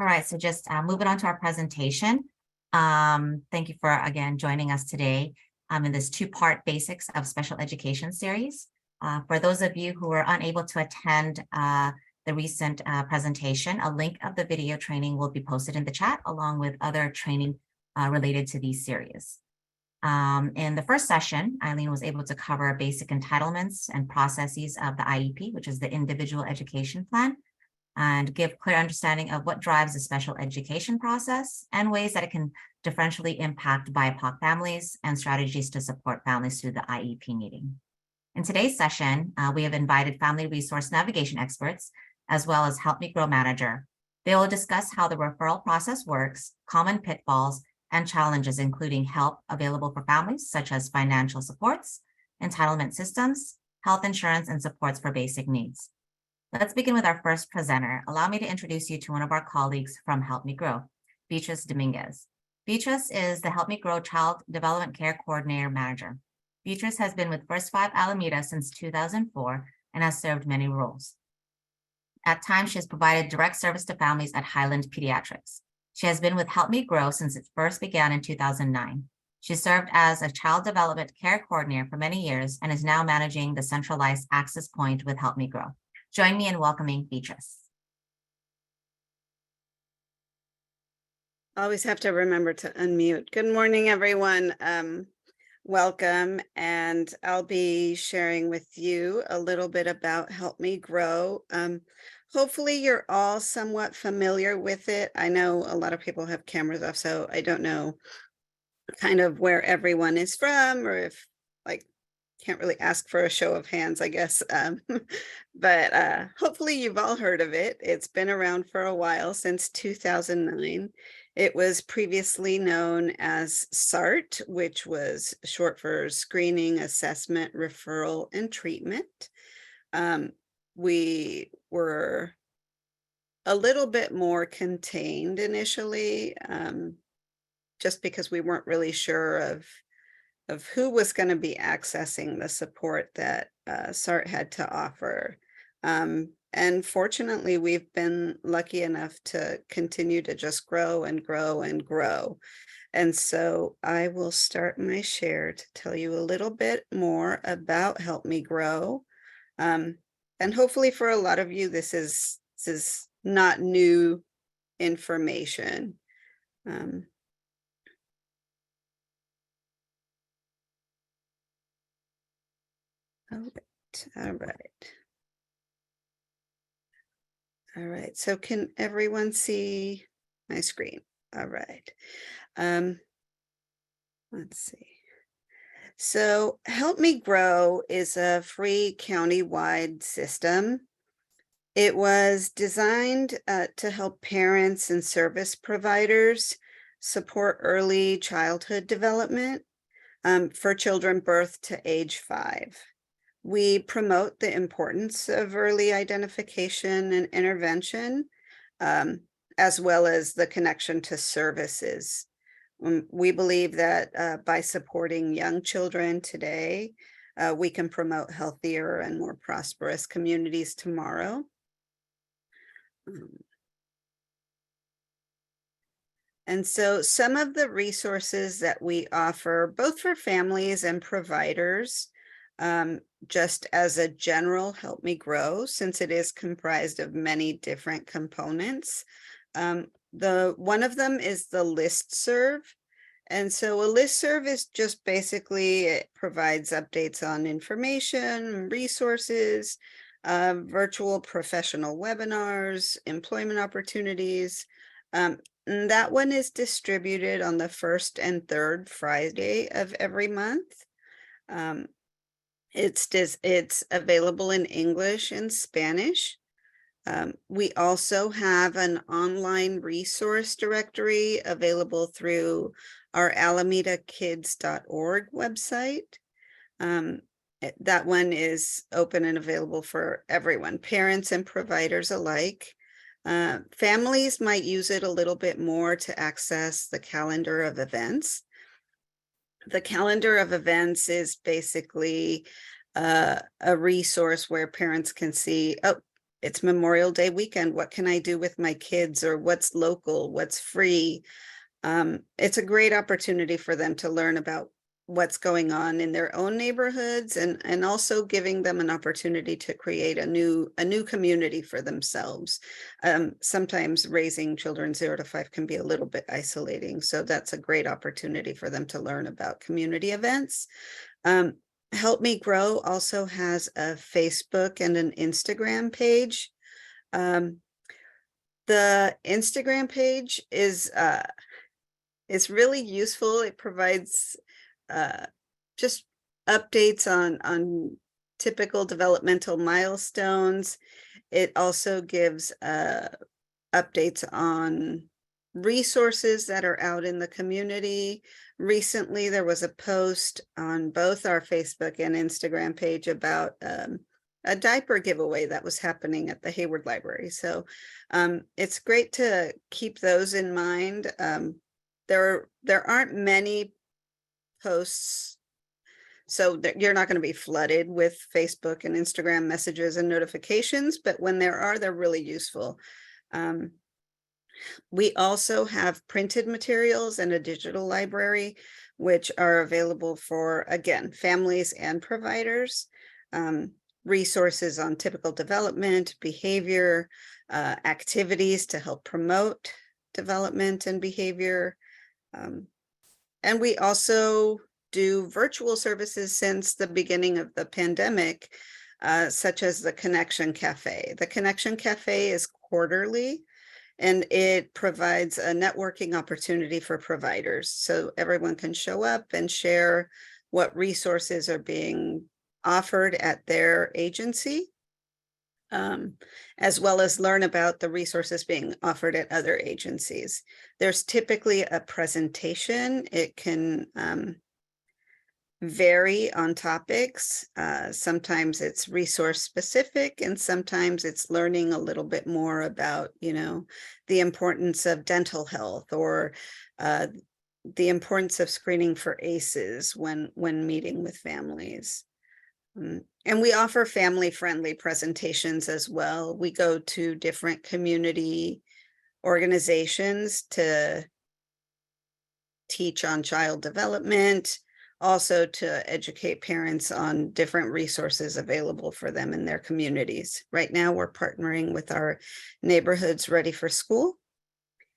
All right, so just moving on to our presentation. Thank you for, again, joining us today in this two-part Basics of Special Education series. For those of you who are unable to attend the recent presentation, a link of the video training will be posted in the chat along with other training related to these series. In the first session, Eileen was able to cover basic entitlements and processes of the IEP, which is the Individual Education Plan, and give clear understanding of what drives the special education process and ways that it can differentially impact BIPOC families and strategies to support families through the IEP meeting. In today's session, we have invited family resource navigation experts, as well as Help Me Grow manager. They will discuss how the referral process works, common pitfalls, and challenges, including help available for families, such as financial supports, entitlement systems, health insurance, and supports for basic needs. Let's begin with our first presenter. Allow me to introduce you to one of our colleagues from Help Me Grow, Beatriz Dominguez. Beatriz is the Help Me Grow Child Development Care Coordinator Manager. Beatriz has been with First 5 Alameda since 2004 and has served many roles. At times, she has provided direct service to families at Highland Pediatrics. She has been with Help Me Grow since it first began in 2009. She served as a Child Development Care Coordinator for many years and is now managing the Centralized Access Point with Help Me Grow. Join me in welcoming Beatriz. Always have to remember to unmute. Good morning, everyone. Welcome, and I'll be sharing with you a little bit about Help Me Grow. Hopefully you're all somewhat familiar with it. I know a lot of people have cameras off, so I don't know kind of where everyone is from, or if can't really ask for a show of hands, I guess. But hopefully you've all heard of it. It's been around for a while, since 2009. It was previously known as SART, which was short for Screening, Assessment, Referral, and Treatment. We were a little bit more contained initially, just because we weren't really sure of who was going to be accessing the support that SART had to offer. And fortunately, we've been lucky enough to continue to just grow and grow and grow. And so I will start my share to tell you a little bit more about Help Me Grow. And hopefully for a lot of you, this is not new information. All right. So can everyone see my screen? All right. Let's see. So Help Me Grow is a free county-wide system. It was designed to help parents and service providers support early childhood development for children birth to age 5. We promote the importance of early identification and intervention, as well as the connection to services. We believe that by supporting young children today, we can promote healthier and more prosperous communities tomorrow. And so some of the resources that we offer, both for families and providers, just as a general Help Me Grow, since it is comprised of many different components. One of them is the listserv. And so a listserv is just basically, it provides updates on information, resources, virtual professional webinars, employment opportunities. And that one is distributed on the first and third Friday of every month. It's available in English and Spanish. We also have an online resource directory available through our alamedakids.org website. That one is open and available for everyone, parents and providers alike. Families might use it a little bit more to access the calendar of events. The calendar of events is basically a resource where parents can see, oh, it's Memorial Day weekend. What can I do with my kids, or what's local, what's free? It's a great opportunity for them to learn about what's going on in their own neighborhoods, and also giving them an opportunity to create a new community for themselves. Sometimes raising children 0 to 5 can be a little bit isolating, so that's a great opportunity for them to learn about community events. Help Me Grow also has a Facebook and an Instagram page. The Instagram page is really useful. It provides just updates on typical developmental milestones. It also gives updates on resources that are out in the community. Recently, there was a post on both our Facebook and Instagram page about a diaper giveaway that was happening at the Hayward Library. So it's great to keep those in mind. There aren't many posts, so you're not going to be flooded with Facebook and Instagram messages and notifications, but when there are, they're really useful. We also have printed materials and a digital library, which are available for, again, families and providers. Resources on typical development, behavior, activities to help promote development and behavior. And we also do virtual services since the beginning of the pandemic, such as the Connection Cafe. The Connection Cafe is quarterly, and it provides a networking opportunity for providers. So everyone can show up and share what resources are being offered at their agency, as well as learn about the resources being offered at other agencies. There's typically a presentation. It can vary on topics. Sometimes it's resource specific, and sometimes it's learning a little bit more about, the importance of dental health, or the importance of screening for ACEs when meeting with families. And we offer family-friendly presentations as well. We go to different community organizations to teach on child development, also to educate parents on different resources available for them in their communities. Right now, we're partnering with our Neighborhoods Ready for School.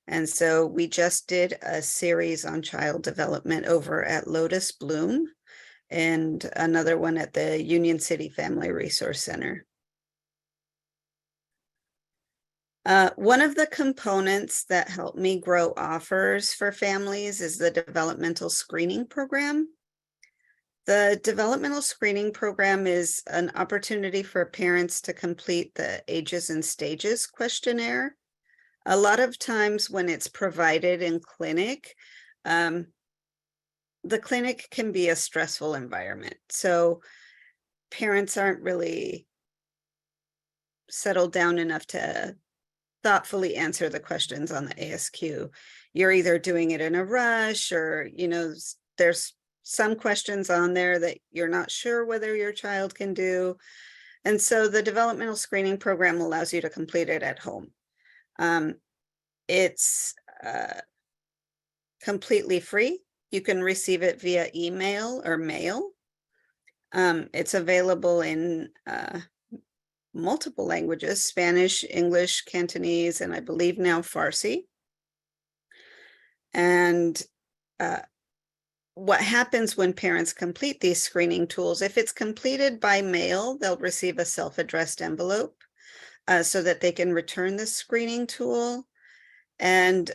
And so we just did a series on child development over at Lotus Bloom, and another one at the Union City Family Resource Center. One of the components that Help Me Grow offers for families is the developmental screening program. The developmental screening program is an opportunity for parents to complete the Ages and Stages questionnaire. A lot of times when it's provided in clinic, the clinic can be a stressful environment. So parents aren't really settled down enough to thoughtfully answer the questions on the ASQ. You're either doing it in a rush, or, there's some questions on there that you're not sure whether your child can do. And so the developmental screening program allows you to complete it at home. It's completely free. You can receive it via email or mail. It's available in multiple languages: Spanish, English, Cantonese, and I believe now Farsi. And what happens when parents complete these screening tools, if it's completed by mail, they'll receive a self-addressed envelope so that they can return the screening tool. And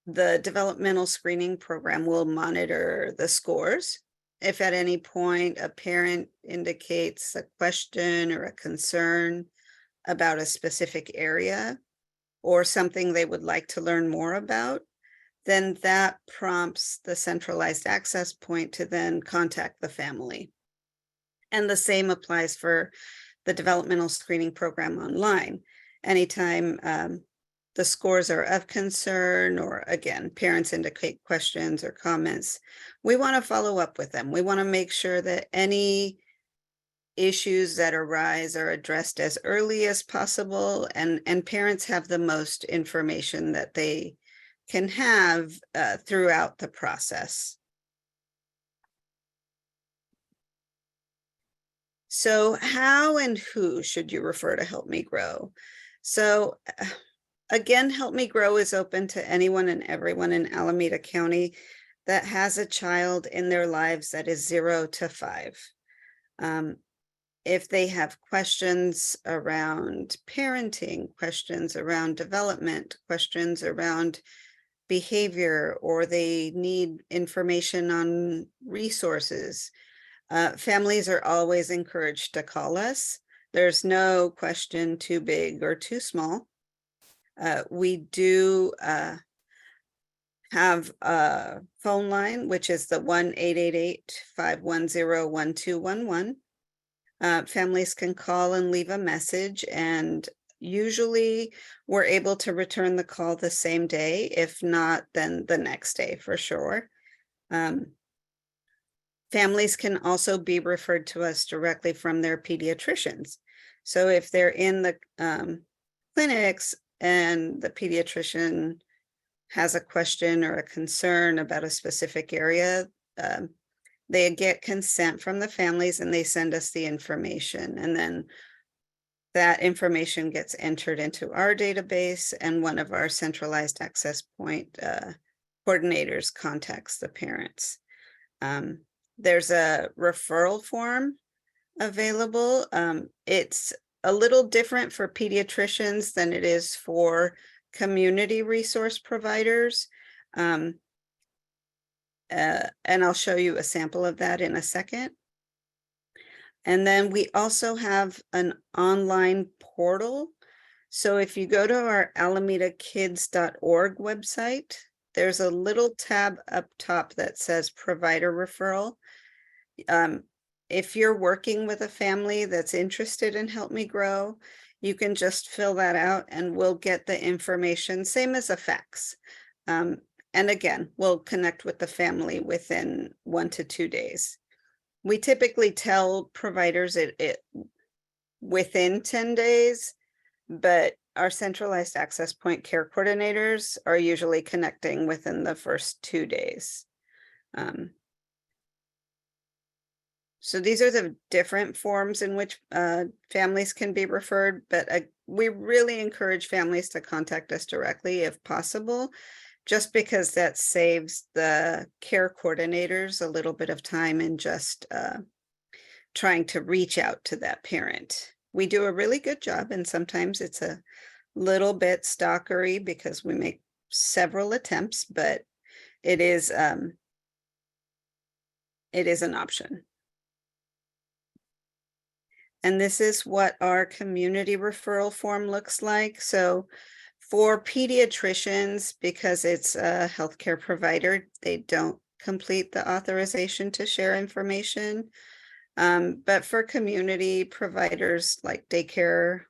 the developmental screening program will monitor the scores. If at any point a parent indicates a question or a concern about a specific area or something they would like to learn more about, then that prompts the Centralized Access Point to then contact the family. And the same applies for the developmental screening program online. Anytime the scores are of concern, or again, parents indicate questions or comments, we want to follow up with them. We want to make sure that any issues that arise are addressed as early as possible, and parents have the most information that they can have throughout the process. So how and who should you refer to Help Me Grow? So again, Help Me Grow is open to anyone and everyone in Alameda County that has a child in their lives that is 0 to 5. If they have questions around parenting, questions around development, questions around behavior, or they need information on resources, families are always encouraged to call us. There's no question too big or too small. We do have a phone line, which is the 1-888-510-1211. Families can call and leave a message, and usually we're able to return the call the same day. If not, then the next day for sure. Families can also be referred to us directly from their pediatricians. So if they're in the clinics and the pediatrician has a question or a concern about a specific area, they get consent from the families and they send us the information. And then that information gets entered into our database, and one of our centralized access point coordinators contacts the parents. There's a referral form available. It's a little different for pediatricians than it is for community resource providers. And I'll show you a sample of that in a second. And then we also have an online portal. So if you go to our alamedakids.org website, there's a little tab up top that says provider referral. If you're working with a family that's interested in Help Me Grow, you can just fill that out and we'll get the information, same as a fax. And again, we'll connect with the family within 1 to 2 days. We typically tell providers it within 10 days, but our centralized access point care coordinators are usually connecting within the first 2 days. So these are the different forms in which families can be referred, but we really encourage families to contact us directly if possible, just because that saves the care coordinators a little bit of time in just trying to reach out to that parent. We do a really good job, and sometimes it's a little bit stalkery because we make several attempts, but it is an option. And this is what our community referral form looks like. So for pediatricians, because it's a healthcare provider, they don't complete the authorization to share information. But for community providers like daycare,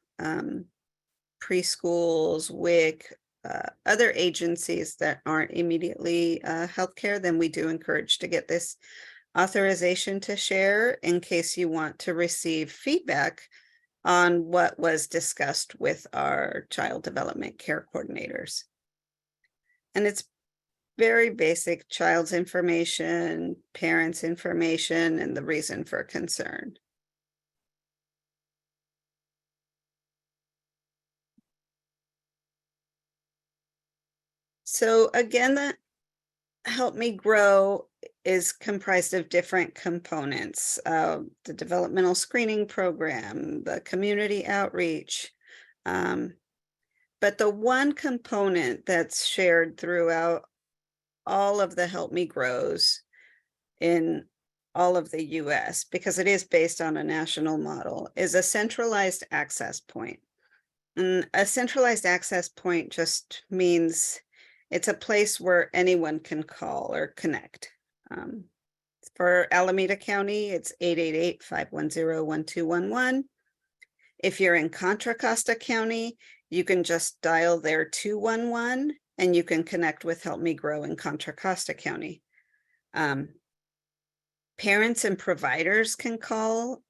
preschools, WIC, other agencies that aren't immediately healthcare, then we do encourage to get this authorization to share in case you want to receive feedback on what was discussed with our child development care coordinators. And it's very basic: child's information, parents' information, and the reason for concern. So again, that Help Me Grow is comprised of different components: the developmental screening program, the community outreach. But the one component that's shared throughout all of the Help Me Grows in all of the US, because it is based on a national model, is a centralized access point. And a centralized access point just means it's a place where anyone can call or connect. For Alameda County, it's 888-510-1211. If you're in Contra Costa County, you can just dial their 211 and you can connect with Help Me Grow in Contra Costa County. Parents and providers can call.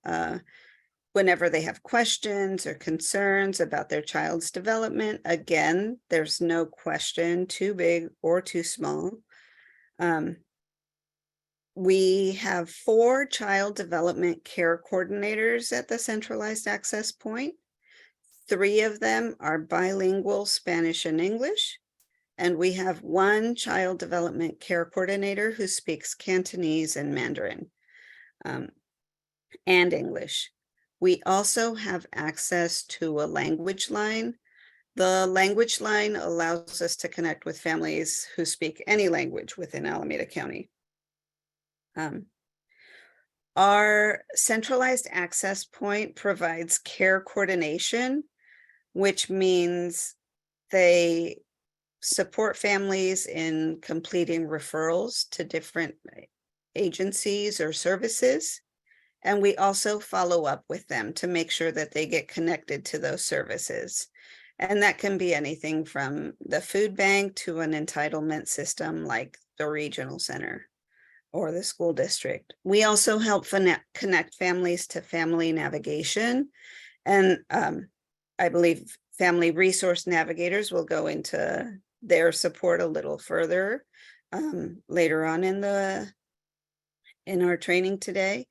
whenever they have questions or concerns about their child's development, again, there's no question too big or too small. We have 4 child development care coordinators at the Centralized Access Point. 3 of them are bilingual Spanish and English. And we have 1 child development care coordinator who speaks Cantonese and Mandarin and English. We also have access to a language line. The language line allows us to connect with families who speak any language within Alameda County. Our Centralized Access Point provides care coordination, which means they support families in completing referrals to different agencies or services. And we also follow up with them to make sure that they get connected to those services. And that can be anything from the food bank to an entitlement system like the regional center or the school district. We also help connect families to family navigation. And I believe family resource navigators will go into their support a little further later on in our training today.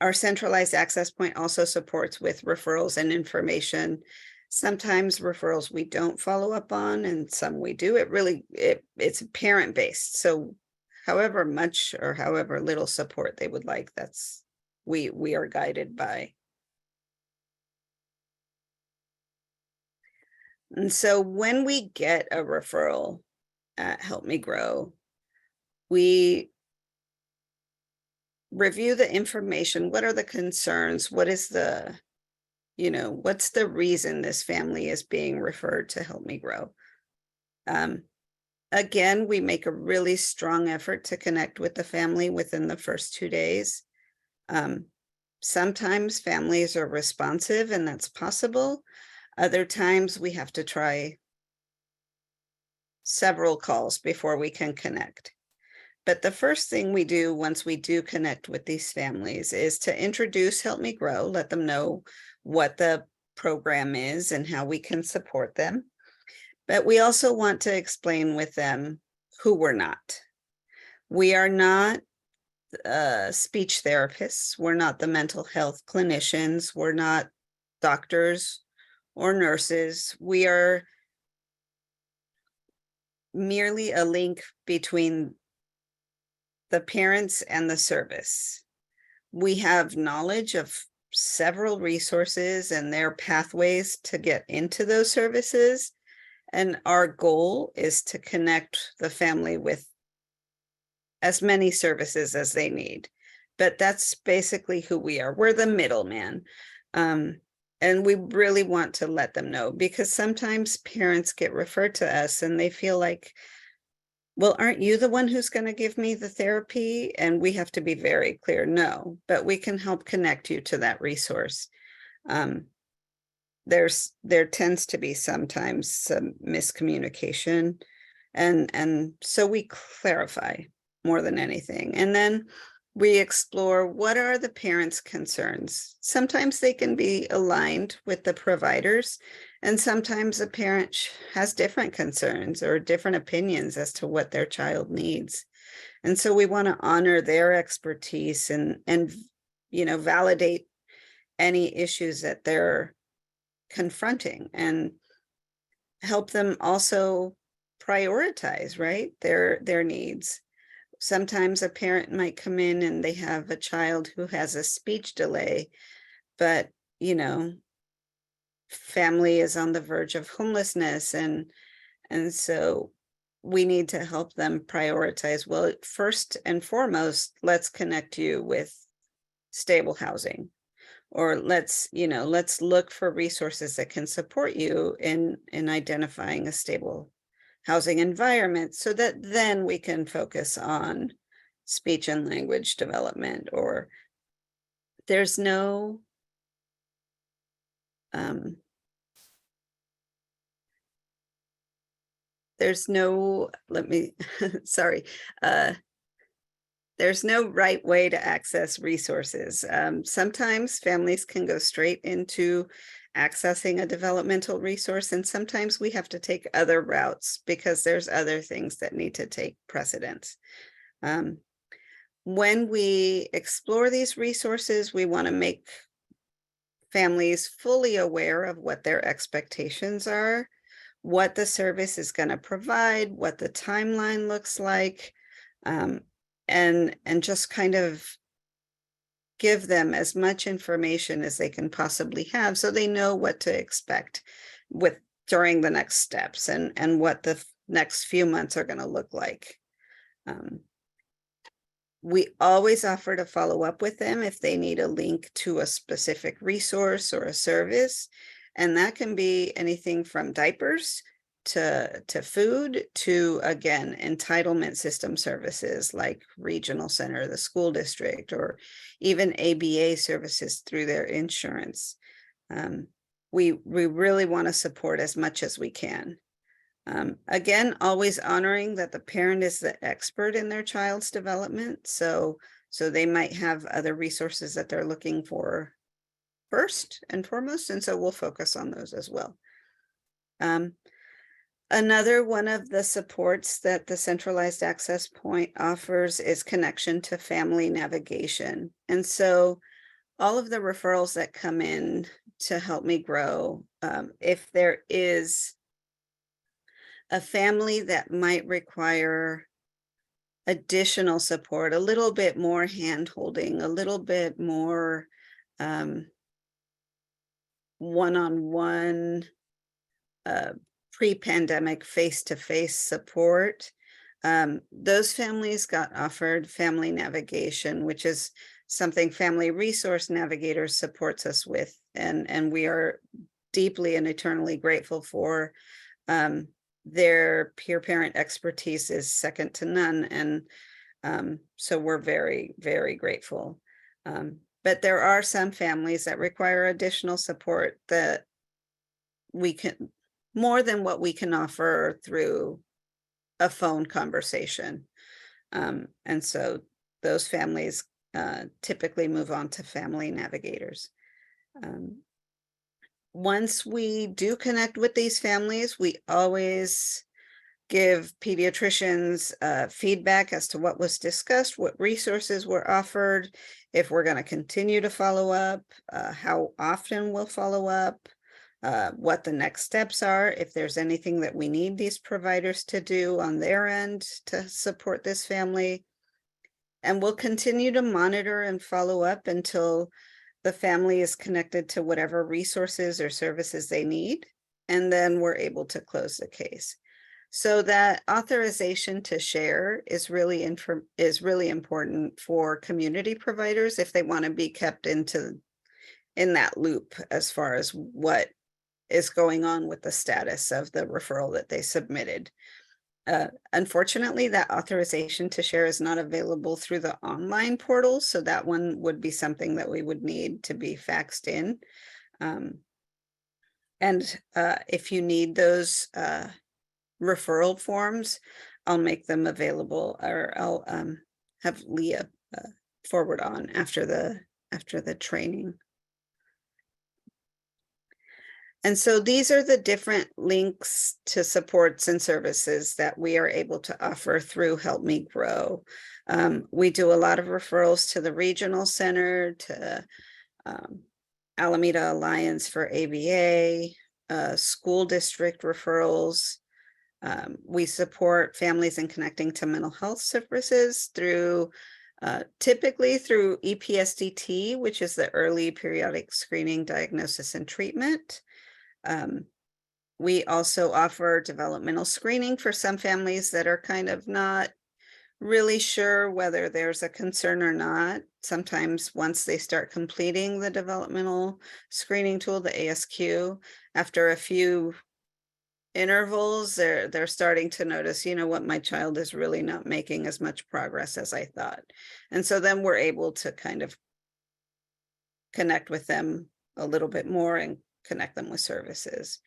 Our Centralized Access Point also supports with referrals and information. Sometimes referrals we don't follow up on, and some we do. It's parent based. So however much or however little support they would like, that's we are guided by. And so when we get a referral at Help Me Grow, we review the information. What are the concerns? What is what's the reason this family is being referred to Help Me Grow? Again, we make a really strong effort to connect with the family within the first 2 days. Sometimes families are responsive, and that's possible. Other times we have to try several calls before we can connect. But the first thing we do once we do connect with these families is to introduce Help Me Grow, let them know what the program is and how we can support them. But we also want to explain with them who we're not. We are not speech therapists. We're not the mental health clinicians. We're not doctors or nurses. We are merely a link between the parents and the service. We have knowledge of several resources and their pathways to get into those services. And our goal is to connect the family with as many services as they need. But that's basically who we are. We're the middleman. And we really want to let them know, because sometimes parents get referred to us and they feel like, well, aren't you the one who's going to give me the therapy? And we have to be very clear, no, but we can help connect you to that resource. There tends to be sometimes some miscommunication. And so we clarify more than anything. And then we explore, what are the parents' concerns? Sometimes they can be aligned with the providers, and sometimes a parent has different concerns or different opinions as to what their child needs. And so we want to honor their expertise and validate any issues that they're confronting, and help them also prioritize, right, their needs. Sometimes a parent might come in and they have a child who has a speech delay, but family is on the verge of homelessness, and so we need to help them prioritize. Well, first and foremost, let's connect you with stable housing, or let's look for resources that can support you in identifying a stable housing environment, so that then we can focus on speech and language development. Or there's no sorry, there's no right way to access resources. Sometimes families can go straight into accessing a developmental resource, and sometimes we have to take other routes because there's other things that need to take precedence. When we explore these resources, we want to make families fully aware of what their expectations are, what the service is going to provide, what the timeline looks like, and just kind of give them as much information as they can possibly have so they know what to expect with during the next steps and what the next few months are going to look like. We always offer to follow up with them if they need a link to a specific resource or a service. And that can be anything from diapers to food to, again, entitlement system services like regional center, the school district, or even ABA services through their insurance. We really want to support as much as we can. Again, always honoring that the parent is the expert in their child's development. So they might have other resources that they're looking for first and foremost. And so we'll focus on those as well. Another one of the supports that the Centralized Access Point offers is connection to family navigation. And so all of the referrals that come in to Help Me Grow, if there is a family that might require additional support, a little bit more hand-holding, a little bit more one-on-one pre-pandemic face-to-face support, those families got offered family navigation, which is something Family Resource Navigators supports us with, and we are deeply and eternally grateful for. Their peer parent expertise is second to none, and so we're very, very grateful. But there are some families that require additional support that we can, more than what we can offer through a phone conversation. And so those families typically move on to family navigators. Once we do connect with these families, we always give pediatricians feedback as to what was discussed, what resources were offered, if we're going to continue to follow up, how often we'll follow up, what the next steps are, if there's anything that we need these providers to do on their end to support this family. And we'll continue to monitor and follow up until the family is connected to whatever resources or services they need, and then we're able to close the case. So that authorization to share is really important for community providers if they want to be kept in that loop as far as what is going on with the status of the referral that they submitted. Unfortunately, that authorization to share is not available through the online portal, so that one would be something that we would need to be faxed in. And if you need those referral forms, I'll make them available, or I'll have Leah forward on after the training. And so these are the different links to supports and services that we are able to offer through Help Me Grow. We do a lot of referrals to the regional center, to Alameda Alliance for ABA, school district referrals. We support families in connecting to mental health services through typically through EPSDT, which is the early periodic screening, diagnosis, and treatment. We also offer developmental screening for some families that are kind of not really sure whether there's a concern or not. Sometimes once they start completing the developmental screening tool, the ASQ, after a few intervals, they're starting to notice, you know what, my child is really not making as much progress as I thought. And so then we're able to kind of connect with them a little bit more and connect them with services.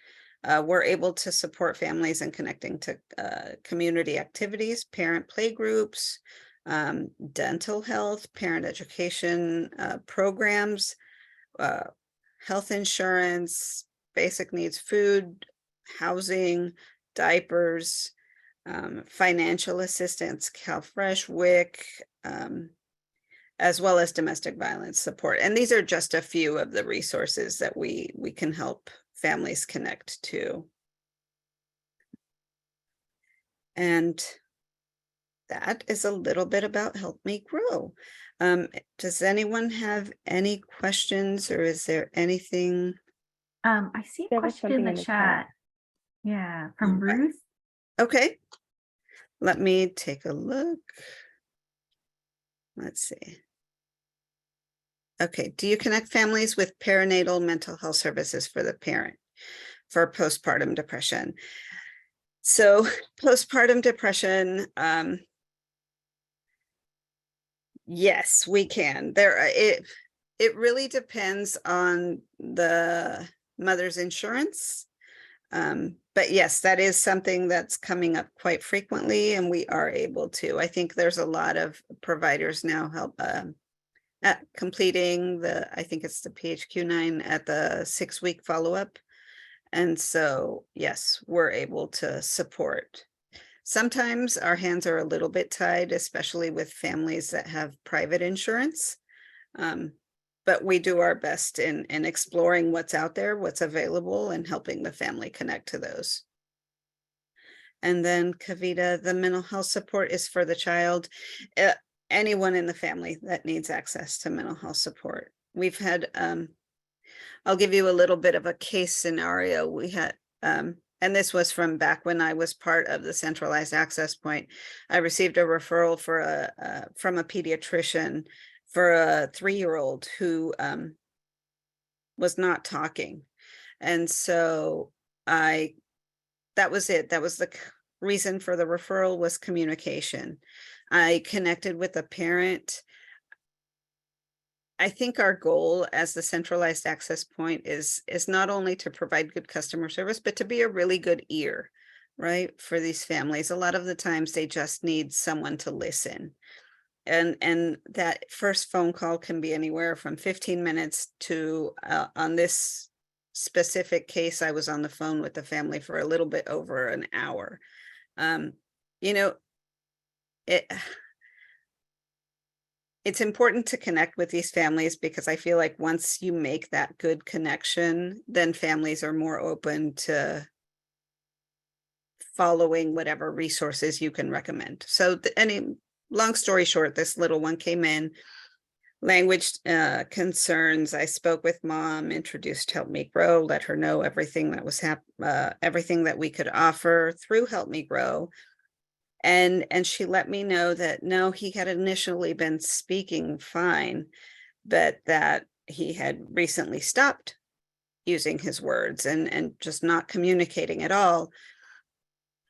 We're able to support families in connecting to community activities, parent play groups, dental health, parent education programs, health insurance, basic needs, food, housing, diapers, financial assistance, CalFresh, WIC, as well as domestic violence support. And these are just a few of the resources that we can help families connect to. And that is a little bit about Help Me Grow. Does anyone have any questions, or is there anything? I see a There was question in something the in the chat. Yeah, from Okay. Ruth. Okay, let me take a look. Let's see. Okay, do you connect families with perinatal mental health services for the parent for postpartum depression? So postpartum depression, yes, we can. It really depends on the mother's insurance. But yes, that is something that's coming up quite frequently, and we are able to. I think there's a lot of providers now help at completing I think it's the PHQ-9 at the 6-week follow-up. And so, yes, we're able to support. Sometimes our hands are a little bit tied, especially with families that have private insurance. But we do our best in exploring what's out there, what's available, and helping the family connect to those. And then Kavita, the mental health support is for the child, anyone in the family that needs access to mental health support. We've had, I'll give you a little bit of a case scenario. We had, and this was from back when I was part of the Centralized Access Point. I received a referral from a pediatrician for a 3-year-old who was not talking. And so that was it. That was the reason for the referral, was communication. I connected with a parent. I think our goal as the Centralized Access Point is not only to provide good customer service, but to be a really good ear, right? For these families. A lot of the times they just need someone to listen. And that first phone call can be anywhere from 15 minutes to, on this specific case, I was on the phone with the family for a little bit over an hour. You know, it's important to connect with these families, because I feel like once you make that good connection, then families are more open to following whatever resources you can recommend. So long story short, this little one came in, language concerns. I spoke with mom, introduced Help Me Grow, let her know everything that was everything that we could offer through Help Me Grow. And she let me know that no, he had initially been speaking fine, but that he had recently stopped using his words and just not communicating at all.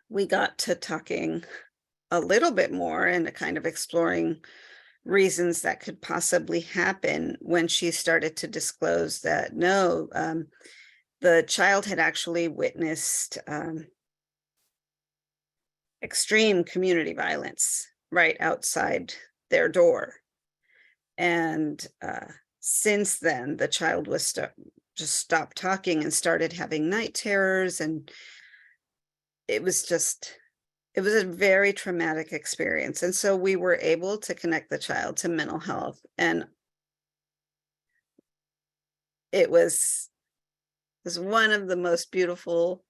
We got to talking a little bit more and kind of exploring reasons that could possibly happen, when she started to disclose that no, the child had actually witnessed extreme community violence right outside their door. And since then, the child was just stopped talking and started having night terrors. And it was a very traumatic experience. And so we were able to connect the child to mental health. And it was one of the most beautiful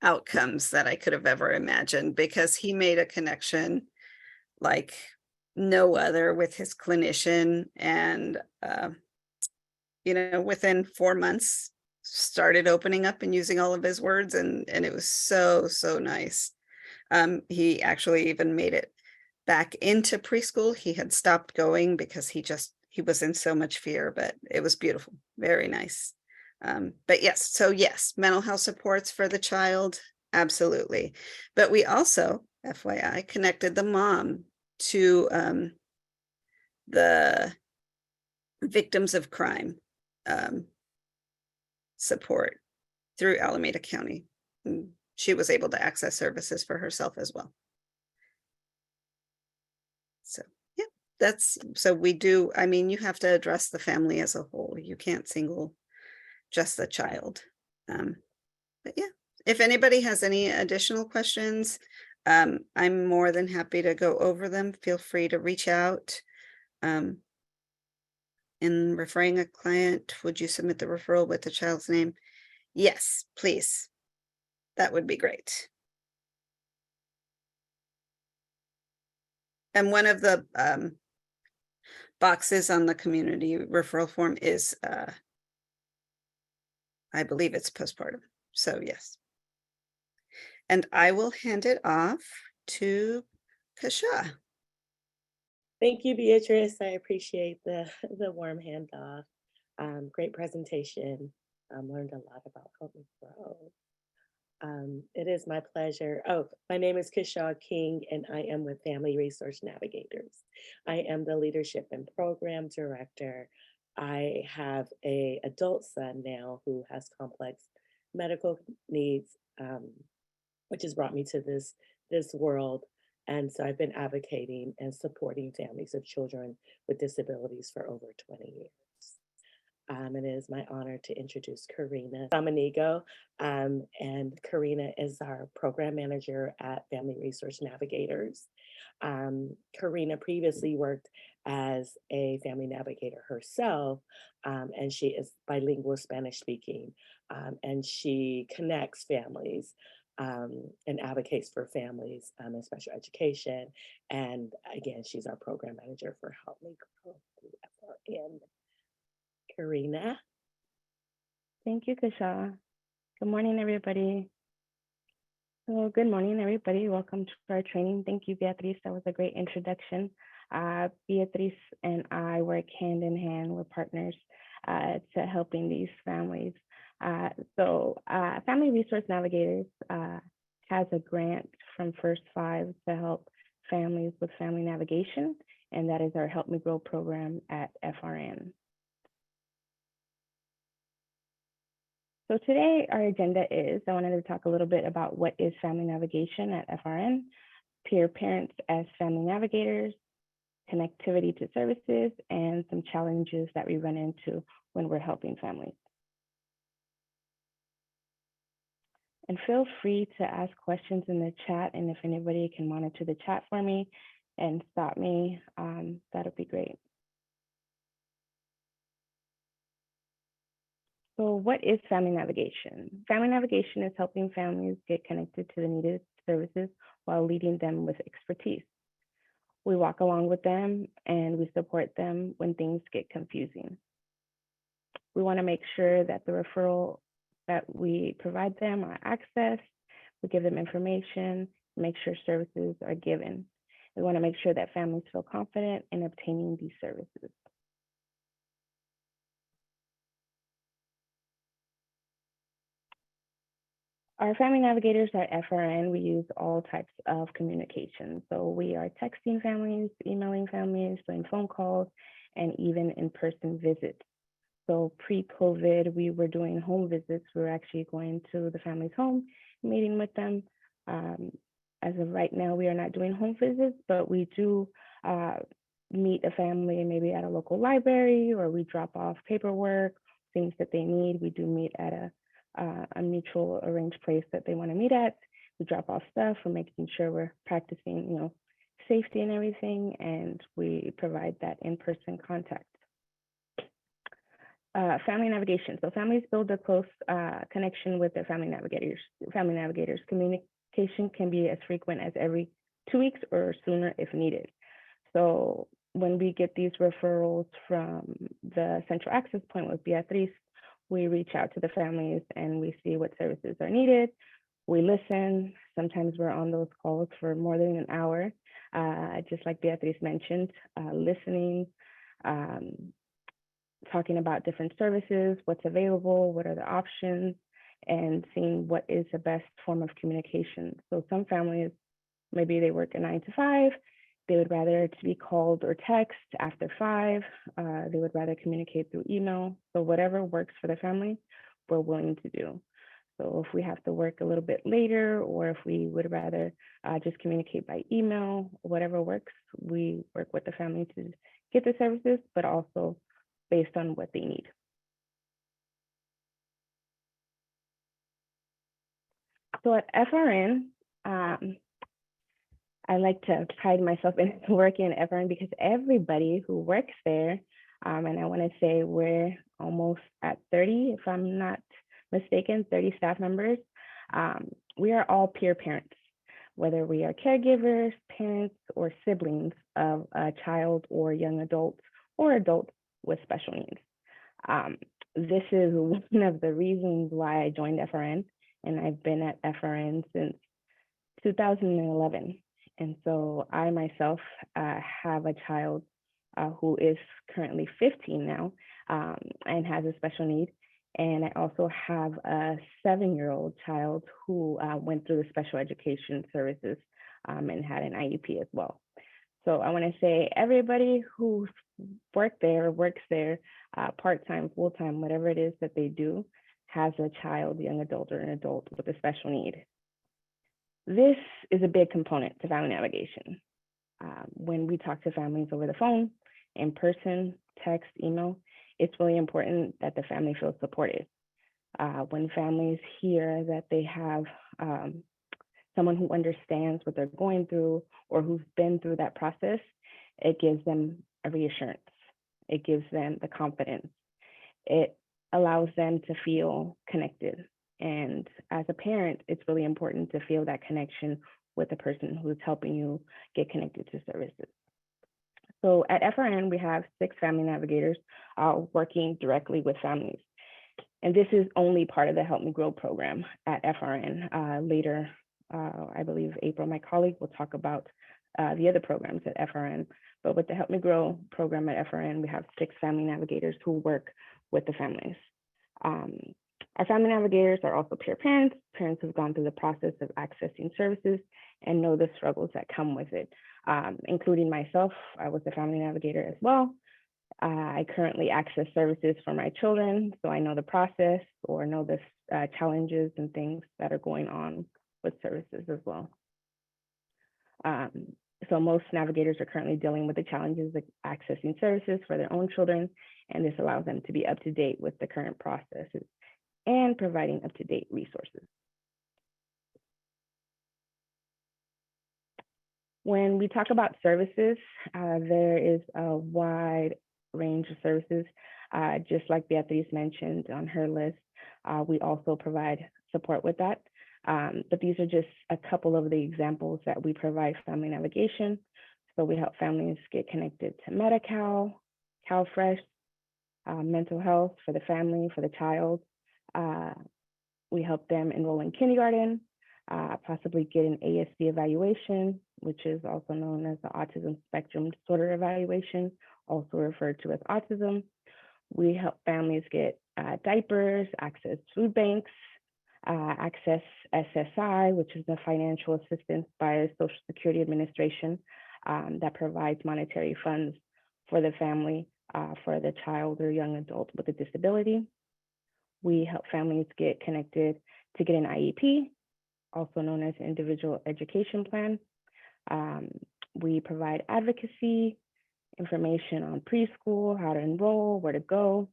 outcomes that I could have ever imagined, because he made a connection like no other with his clinician. And, within 4 months, started opening up and using all of his words. And it was so, so nice. He actually even made it back into preschool. He had stopped going because he was in so much fear, but it was beautiful. Very nice. But yes, mental health supports for the child. Absolutely. But we also, FYI, connected the mom to the victims of crime support through Alameda County. She was able to access services for herself as well. So, yeah, so we do, I mean, you have to address the family as a whole. You can't single just the child. But yeah, if anybody has any additional questions, I'm more than happy to go over them. Feel free to reach out. In referring a client, would you submit the referral with the child's name? Yes, please. That would be great. And one of the boxes on the community referral form is, I believe it's postpartum. So yes. And I will hand it off to Kasha. Thank you, Beatrice. I appreciate the warm handoff. Great presentation. Learned a lot about Help Me Grow. It is my pleasure. Oh, my name is Kishaw King, and I am with Family Resource Navigators. I am the Leadership and Program Director. I have an adult son now who has complex medical needs, which has brought me to this world. And so I've been advocating and supporting families of children with disabilities for over 20 years. It is my honor to introduce Karina Dominigo. And Karina is our program manager at Family Resource Navigators. Karina previously worked as a family navigator herself, and she is bilingual Spanish speaking, and she connects families and advocates for families in special education. And again, she's our program manager for Help Me Grow through FRN. Karina. Thank you, Kasha. Good morning, everybody. So good morning, everybody. Welcome to our training. Thank you, Beatriz. That was a great introduction. Beatriz and I work hand in hand. We're partners to helping these families. Family Resource Navigators has a grant from First Five to help families with family navigation, and that is our Help Me Grow program at FRN. So today our agenda is, I wanted to talk a little bit about what is family navigation at FRN, peer parents as family navigators, connectivity to services, and some challenges that we run into when we're helping families. And feel free to ask questions in the chat, and if anybody can monitor the chat for me and stop me, that would be great. So what is family navigation? Family navigation is helping families get connected to the needed services while leading them with expertise. We walk along with them and we support them when things get confusing. We want to make sure that the referral that we provide them are accessed, we give them information, make sure services are given. We want to make sure that families feel confident in obtaining these services. Our family navigators at FRN, we use all types of communication. So we are texting families, emailing families, doing phone calls, and even in-person visits. So pre-COVID, we were doing home visits. We were actually going to the family's home, meeting with them. As of right now, we are not doing home visits, but we do meet a family maybe at a local library, or we drop off paperwork, things that they need. We do meet at a mutual arranged place that they want to meet at. We drop off stuff. We're making sure we're practicing, safety and everything, and we provide that in-person contact. Family navigation. So families build a close connection with their family navigators. Family navigators communication can be as frequent as every 2 weeks or sooner if needed. So when we get these referrals from the Central Access Point with Beatriz, we reach out to the families and we see what services are needed. We listen. Sometimes we're on those calls for more than an hour, just like Beatriz mentioned, listening, talking about different services, what's available, what are the options, and seeing what is the best form of communication. So some families, maybe they work a 9 to 5, they would rather to be called or text after 5. They would rather communicate through email. So whatever works for the family, we're willing to do. So if we have to work a little bit later, or if we would rather just communicate by email, whatever works, we work with the family to get the services, but also based on what they need. So at FRN, I like to pride myself in working at FRN because everybody who works there, and I want to say we're almost at 30, if I'm not mistaken, 30 staff members. We are all peer parents, whether we are caregivers, parents, or siblings of a child or young adult or adult with special needs. This is one of the reasons why I joined FRN, and I've been at FRN since 2011. And so I myself have a child who is currently 15 now and has a special need. And I also have a 7-year-old child who went through the special education services and had an IEP as well. So I want to say everybody who's works there part-time, full-time, whatever it is that they do, has a child, young adult, or an adult with a special need. This is a big component to family navigation. When we talk to families over the phone, in person, text, email, it's really important that the family feels supported. When families hear that they have someone who understands what they're going through or who's been through that process, it gives them a reassurance. It gives them the confidence. It allows them to feel connected. And as a parent, it's really important to feel that connection with the person who's helping you get connected to services. So at FRN, we have 6 family navigators working directly with families. And this is only part of the Help Me Grow program at FRN. Later, I believe April, my colleague, will talk about the other programs at FRN. But with the Help Me Grow program at FRN, we have 6 family navigators who work with the families. Our family navigators are also peer parents, parents who've gone through the process of accessing services and know the struggles that come with it, including myself. I was a family navigator as well. I currently access services for my children, so I know the process or know the challenges and things that are going on with services as well. So most navigators are currently dealing with the challenges of accessing services for their own children, and this allows them to be up to date with the current processes and providing up-to-date resources. When we talk about services, there is a wide range of services. Just like Beatriz mentioned on her list, we also provide support with that. But these are just a couple of the examples that we provide family navigation. So we help families get connected to Medi-Cal, CalFresh, mental health for the family, for the child. We help them enroll in kindergarten, possibly get an ASD evaluation, which is also known as the Autism Spectrum Disorder Evaluation, also referred to as autism. We help families get diapers, access food banks, access SSI, which is the financial assistance by Social Security Administration that provides monetary funds for the family, for the child or young adult with a disability. We help families get connected to get an IEP, also known as Individual Education Plan. We provide advocacy, information on preschool, how to enroll, where to go.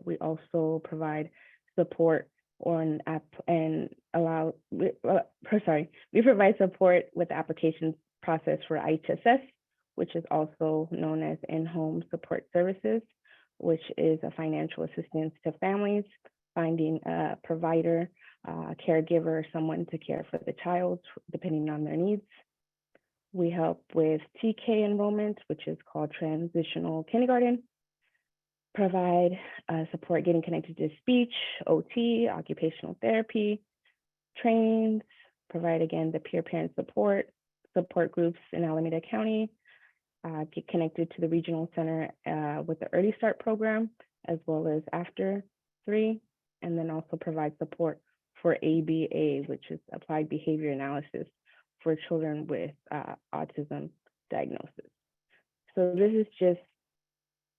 We also provide support on we provide support with the application process for IHSS, which is also known as in-home support services, which is a financial assistance to families, finding a provider, caregiver, someone to care for the child, depending on their needs. We help with TK enrollment, which is called transitional kindergarten, provide support getting connected to speech, OT, occupational therapy, trainings, provide again the peer parent support groups in Alameda County, get connected to the regional center with the Early Start program, as well as After 3, and then also provide support for ABA, which is Applied Behavior Analysis for children with autism diagnosis. So this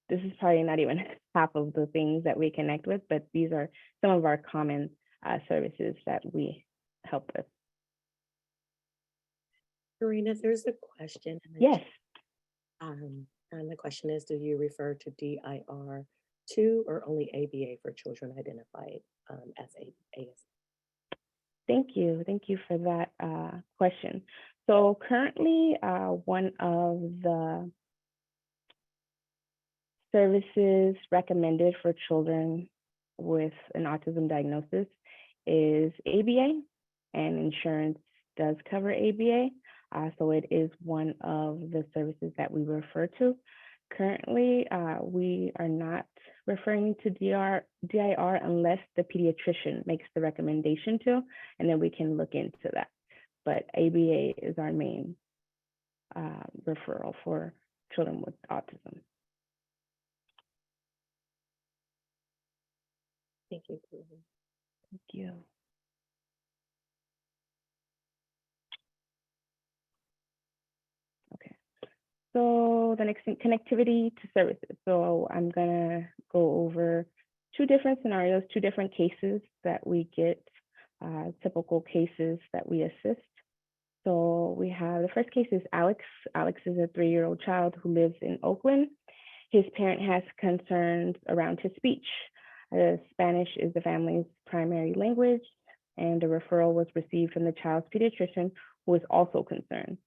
is probably not even half of the things that we connect with, but these are some of our common services that we help with. Karina, there's a question. Yes. And the question is, do you refer to DIR2 or only ABA for children identified as AS? Thank you. Thank you for that question. So currently, one of the services recommended for children with an autism diagnosis is ABA, and insurance does cover ABA. So it is one of the services that we refer to. Currently, we are not referring to DIR unless the pediatrician makes the recommendation to, and then we can look into that. But ABA is our main referral for children with autism. Thank you. Thank you. Okay. So the next thing, connectivity to services. So I'm gonna go over two different scenarios, two different cases that we get, typical cases that we assist. So we have, the first case is Alex. Alex is a 3-year-old child who lives in Oakland. His parent has concerns around his speech. Spanish is the family's primary language, and a referral was received from the child's pediatrician, who is also concerned.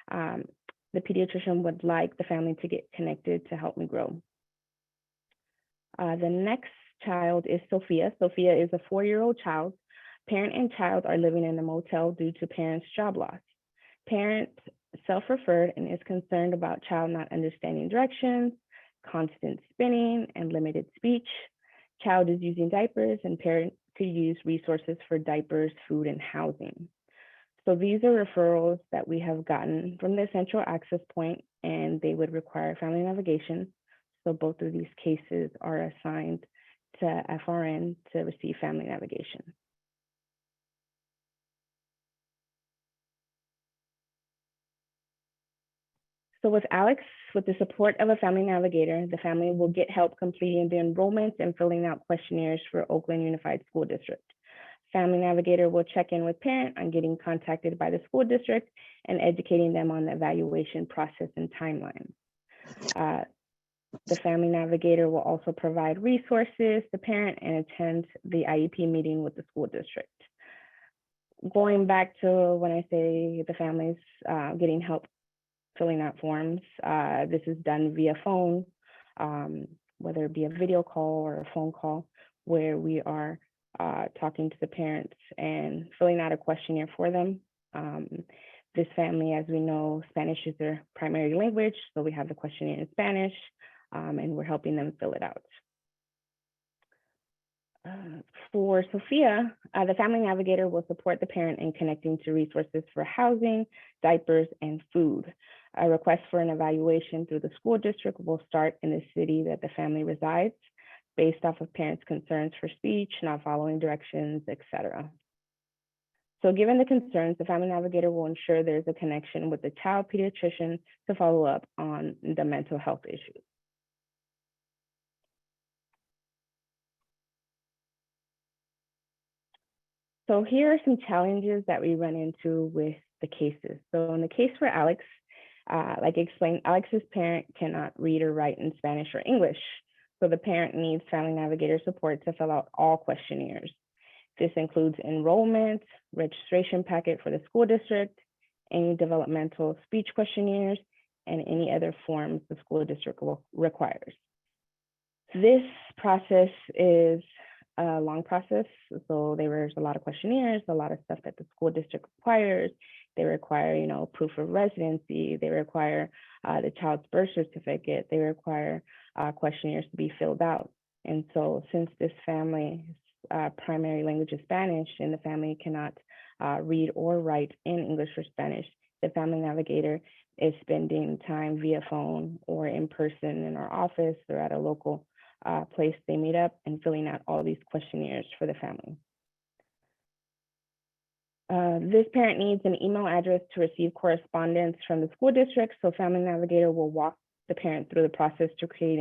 The pediatrician would like the family to get connected to Help Me Grow. The next child is Sophia. Sophia is a 4-year-old child. Parent and child are living in a motel due to parents' job loss. Parent self-referred and is concerned about child not understanding directions, constant spinning, and limited speech. Child is using diapers, and parent could use resources for diapers, food, and housing. So these are referrals that we have gotten from the Central Access Point, and they would require family navigation. So both of these cases are assigned to FRN to receive family navigation. So with Alex, with the support of a family navigator, the family will get help completing the enrollment and filling out questionnaires for Oakland Unified School District. Family navigator will check in with parent on getting contacted by the school district and educating them on the evaluation process and timeline. The family navigator will also provide resources to parent and attend the IEP meeting with the school district. Going back to when I say the families getting help filling out forms, this is done via phone, whether it be a video call or a phone call, where we are talking to the parents and filling out a questionnaire for them. This family, as we know, Spanish is their primary language, so we have the questionnaire in Spanish, and we're helping them fill it out. For Sophia, the family navigator will support the parent in connecting to resources for housing, diapers, and food. A request for an evaluation through the school district will start in the city that the family resides, based off of parents' concerns for speech, not following directions, etc. So given the concerns, the family navigator will ensure there's a connection with the child pediatrician to follow up on the mental health issues. So here are some challenges that we run into with the cases. So in the case for Alex, like I explained, Alex's parent cannot read or write in Spanish or English. So the parent needs family navigator support to fill out all questionnaires. This includes enrollment, registration packet for the school district, any developmental speech questionnaires, and any other forms the school district requires. This process is a long process. So there's a lot of questionnaires, a lot of stuff that the school district requires. They require, proof of residency. They require the child's birth certificate. They require questionnaires to be filled out. And so since this family's primary language is Spanish and the family cannot read or write in English or Spanish, the family navigator is spending time via phone or in person in our office or at a local place they meet up and filling out all these questionnaires for the family. This parent needs an email address to receive correspondence from the school district, so family navigator will walk the parent through the process to create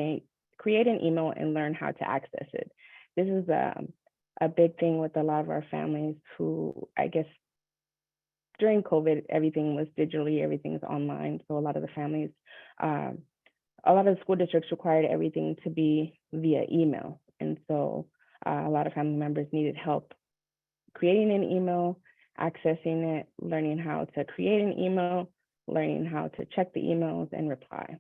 an email and learn how to access it. This is a a big thing with a lot of our families who, I guess, during COVID, everything was digitally, everything's online. So a lot of the families, a lot of the school districts required everything to be via email. And so a lot of family members needed help creating an email, accessing it, learning how to create an email, learning how to check the emails and reply.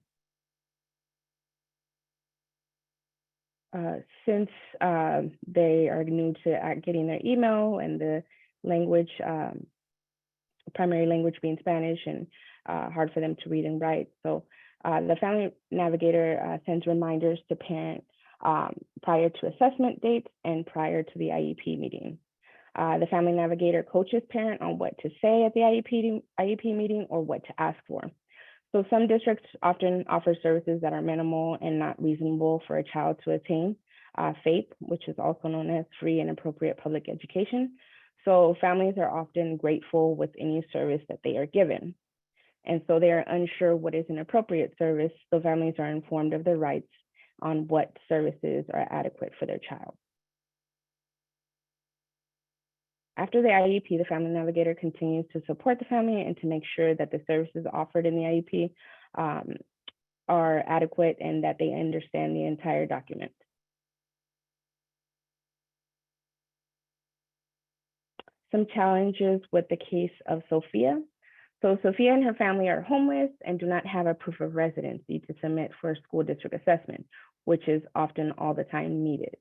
Since they are new to getting their email and the language, primary language being Spanish, and hard for them to read and write. So the Family Navigator sends reminders to parents prior to assessment dates and prior to the IEP meeting. The Family Navigator coaches parent on what to say at the IEP meeting or what to ask for. So some districts often offer services that are minimal and not reasonable for a child to attain, FAPE, which is also known as free and appropriate public education. So families are often grateful with any service that they are given. And so they are unsure what is an appropriate service, so families are informed of their rights on what services are adequate for their child. After the IEP, the Family Navigator continues to support the family and to make sure that the services offered in the IEP are adequate and that they understand the entire document. Some challenges with the case of Sophia. So Sophia and her family are homeless and do not have a proof of residency to submit for a school district assessment, which is often all the time needed.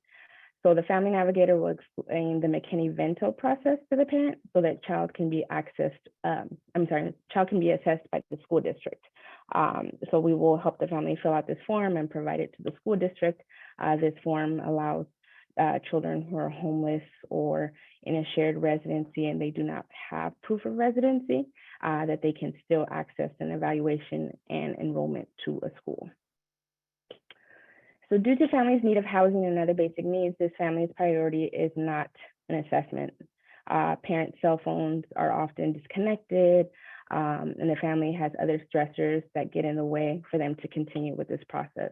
So the Family Navigator will explain the McKinney-Vento process to the parent so that child can be assessed by the school district. So we will help the family fill out this form and provide it to the school district. This form allows children who are homeless or in a shared residency and they do not have proof of residency, that they can still access an evaluation and enrollment to a school. So due to families' need of housing and other basic needs, this family's priority is not an assessment. Parent cell phones are often disconnected, and the family has other stressors that get in the way for them to continue with this process.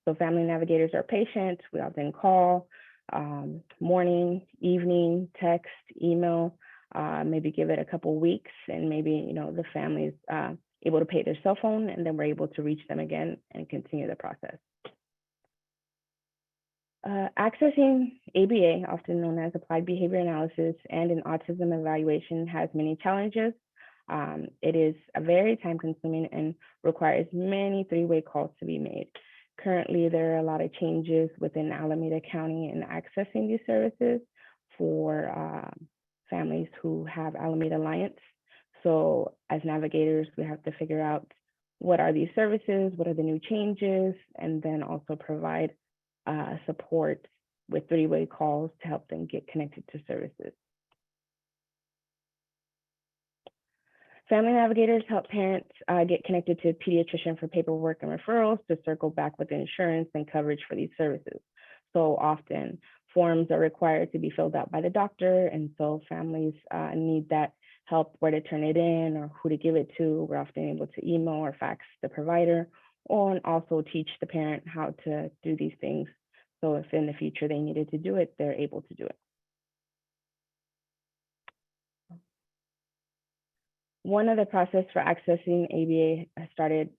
So Family Navigators are patient. We often call, morning, evening, text, email, maybe give it a couple weeks, and maybe the family's able to pay their cell phone, and then we're able to reach them again and continue the process. Accessing ABA, often known as Applied Behavior Analysis, and an autism evaluation has many challenges. It is very time-consuming and requires many three-way calls to be made. Currently, there are a lot of changes within Alameda County in accessing these services for families who have Alameda Alliance. So as navigators, we have to figure out what are these services, what are the new changes, and then also provide support with three-way calls to help them get connected to services. Family Navigators help parents get connected to a pediatrician for paperwork and referrals to circle back with insurance and coverage for these services. So often forms are required to be filled out by the doctor, and so families need that help where to turn it in or who to give it to. We're often able to email or fax the provider, and also teach the parent how to do these things. So if in the future they needed to do it, they're able to do it. One of the process for accessing ABA has started,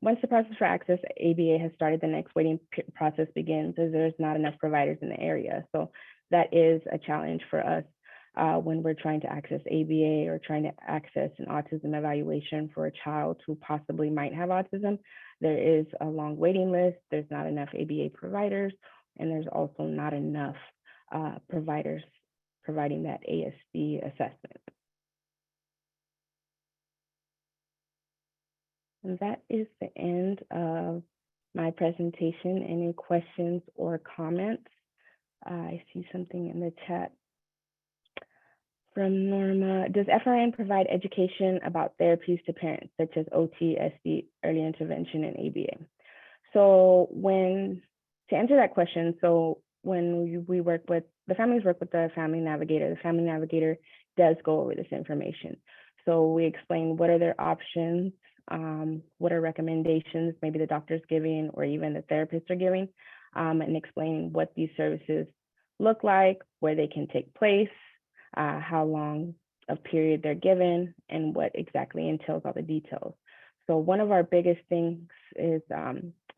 once the process for access ABA has started, the next waiting process begins as there's not enough providers in the area. So that is a challenge for us when we're trying to access ABA or trying to access an autism evaluation for a child who possibly might have autism. There is a long waiting list. There's not enough ABA providers, and there's also not enough providers providing that ASD assessment. And that is the end of my presentation. Any questions or comments? I see something in the chat from Norma. Does FRN provide education about therapies to parents, such as OT, SD, early intervention, and ABA? So to answer that question, so when we work with, the families work with the Family Navigator does go over this information. So we explain what are their options, what are recommendations maybe the doctor's giving or even the therapists are giving, and explain what these services look like, where they can take place, how long of period they're given, and what exactly entails all the details. So one of our biggest things is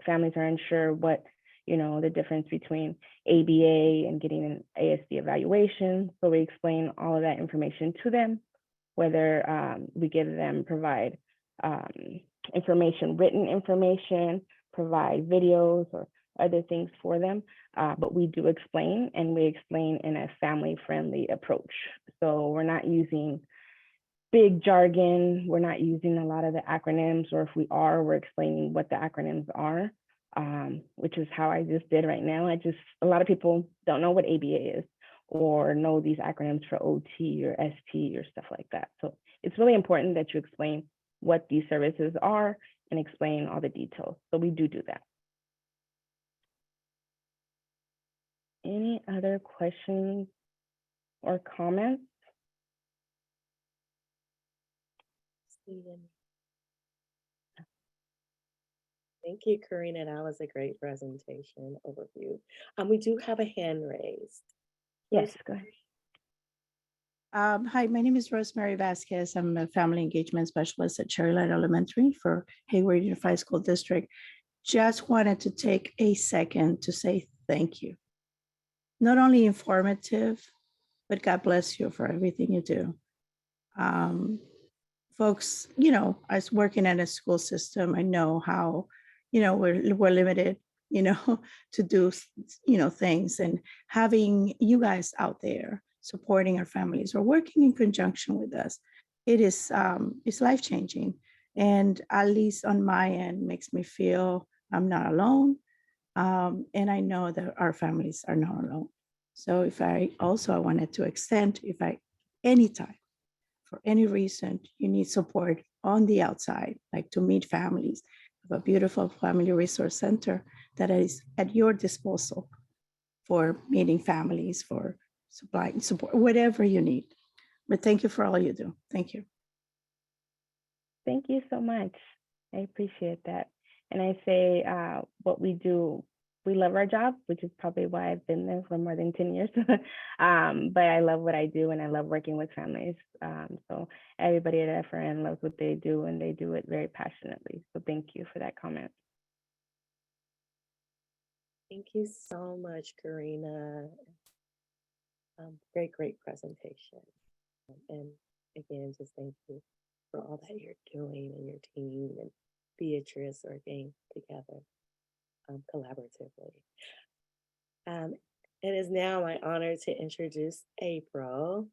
families are unsure what, the difference between ABA and getting an ASD evaluation. So we explain all of that information to them, whether we provide information, written information, provide videos or other things for them. But we do explain, and we explain in a family-friendly approach. So we're not using big jargon. We're not using a lot of the acronyms, or if we are, we're explaining what the acronyms are, which is how I just did right now. A lot of people don't know what ABA is or know these acronyms for OT or ST or stuff like that. So it's really important that you explain what these services are and explain all the details. So we do that. Any other questions or comments? Thank you, Karina. That was a great presentation overview. We do have a hand raised. Yes, go ahead. Hi, my name is Rosemary Vasquez. I'm a family engagement specialist at Cherrylight Elementary for Hayward Unified School District. Just wanted to take a second to say thank you. Not only informative, but God bless you for everything you do. Folks, I was working at a school system. I know how, we're limited, to do, things, and having you guys out there supporting our families or working in conjunction with us, it's life-changing. And at least on my end, makes me feel I'm not alone. And I know that our families are not alone. So I wanted to extend, anytime, for any reason, you need support on the outside, like to meet families, we have a beautiful family resource center that is at your disposal for meeting families, for supplying support, whatever you need. But thank you for all you do. Thank you. Thank you so much. I appreciate that. And I say what we do, we love our job, which is probably why I've been there for more than 10 years. But I love what I do, and I love working with families. So everybody at FRN loves what they do, and they do it very passionately. So thank you for that comment. Thank you so much, Karina. Great presentation. And again, just thank you for all that you're doing and your team and Beatriz working together collaboratively. It is now my honor to introduce April.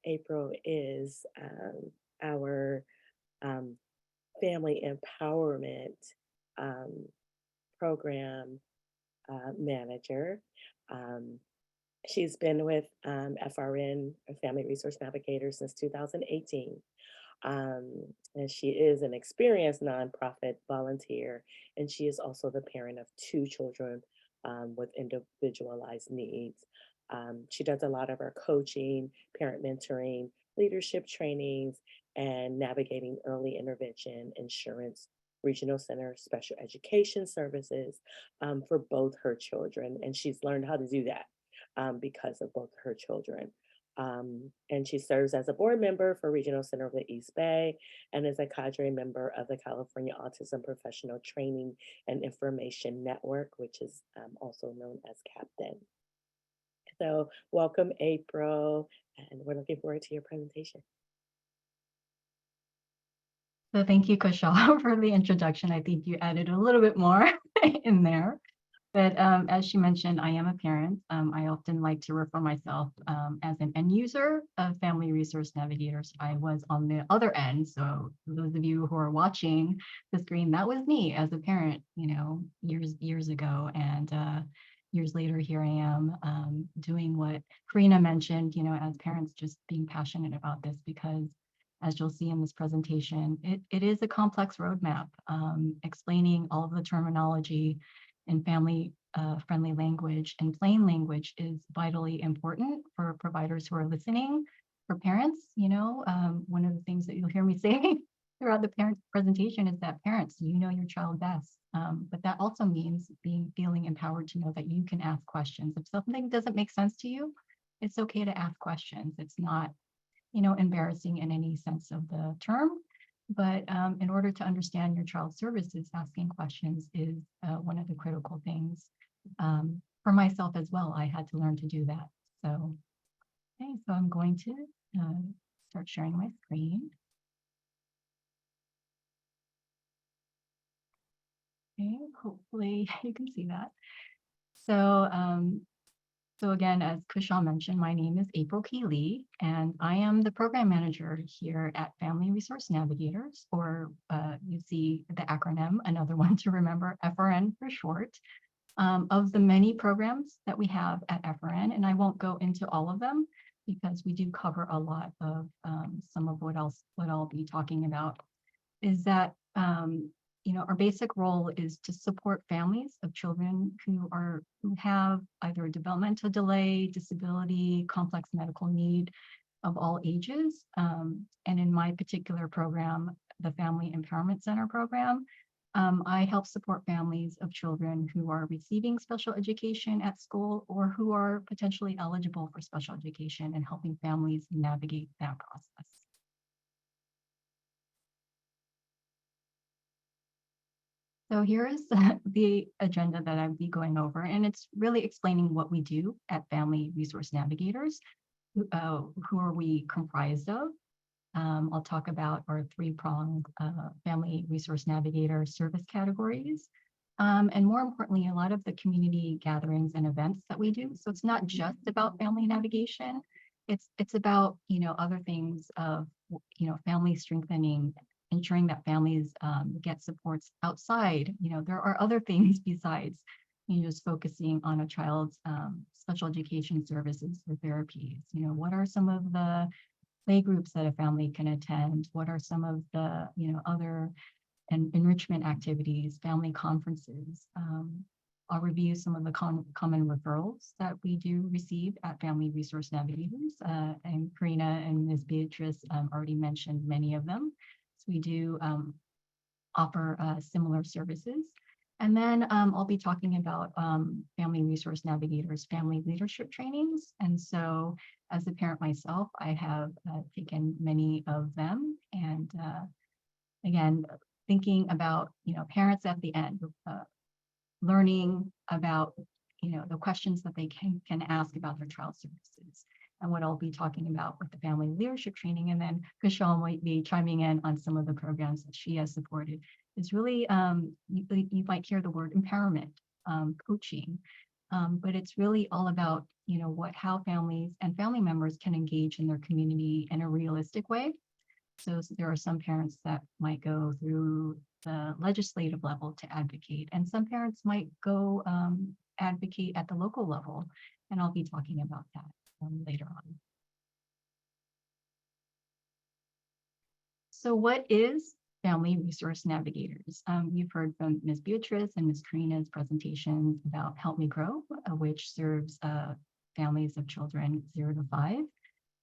April is our family empowerment program manager. She's been with FRN, Family Resource Navigator, since 2018. And she is an experienced nonprofit volunteer, and she is also the parent of 2 children with individualized needs. She does a lot of our coaching, parent mentoring, leadership trainings, and navigating early intervention, insurance, regional center, special education services for both her children. And she's learned how to do that because of both her children. And she serves as a board member for Regional Center of the East Bay and is a cadre member of the California Autism Professional Training and Information Network, which is also known as CAPTAIN. So welcome, April, and we're looking forward to your presentation. So thank you, Kushal, for the introduction. I think you added a little bit more in there. But as she mentioned, I am a parent. I often like to refer myself as an end user of Family Resource Navigators. I was on the other end. So for those of you who are watching the screen, that was me as a parent, years ago. And years later, here I am doing what Karina mentioned, as parents, just being passionate about this, because as you'll see in this presentation, it is a complex roadmap, explaining all of the terminology in family-friendly language and plain language is vitally important for providers who are listening. For parents, one of the things that you'll hear me say throughout the parent presentation is that parents, you know your child best. But that also means feeling empowered to know that you can ask questions. If something doesn't make sense to you, it's okay to ask questions. It's not, embarrassing in any sense of the term. But in order to understand your child's services, asking questions is one of the critical things. For myself as well, I had to learn to do that. So, okay, so I'm going to start sharing my screen. Okay, hopefully you can see that. So again, as Kushal mentioned, my name is April Keeley, and I am the program manager here at Family Resource Navigators, or you see the acronym, another one to remember, FRN for short, of the many programs that we have at FRN. And I won't go into all of them because we do cover a lot of some of what I'll be talking about is that our basic role is to support families of children who have either a developmental delay, disability, complex medical need of all ages. And in my particular program, the Family Empowerment Center program, I help support families of children who are receiving special education at school or who are potentially eligible for special education and helping families navigate that process. So here is the agenda that I'll be going over, and it's really explaining what we do at Family Resource Navigators. Who are we comprised of? I'll talk about our three-pronged Family Resource Navigator service categories. And more importantly, a lot of the community gatherings and events that we do. So it's not just about family navigation. It's about, other things of, family strengthening, ensuring that families get supports outside. There are other things besides just focusing on a child's special education services or therapies. What are some of the play groups that a family can attend? What are some of the other enrichment activities, family conferences? I'll review some of the common referrals that we do receive at Family Resource Navigators, and Karina and Ms. Beatriz already mentioned many of them. We do offer similar services. And then I'll be talking about Family Resource Navigators family leadership trainings. And so as a parent myself, I have taken many of them. And again, thinking about, parents at the end, learning about, the questions that they can ask about their child's services. And what I'll be talking about with the family leadership training, and then Kushal might be chiming in on some of the programs that she has supported, is really, you might hear the word empowerment, coaching, but it's really all about, how families and family members can engage in their community in a realistic way. So there are some parents that might go through the legislative level to advocate, and some parents might go advocate at the local level, and I'll be talking about that later on. So what is Family Resource Navigators? You've heard from Ms. Beatriz and Ms. Karina's presentations about Help Me Grow, which serves families of children 0 to 5.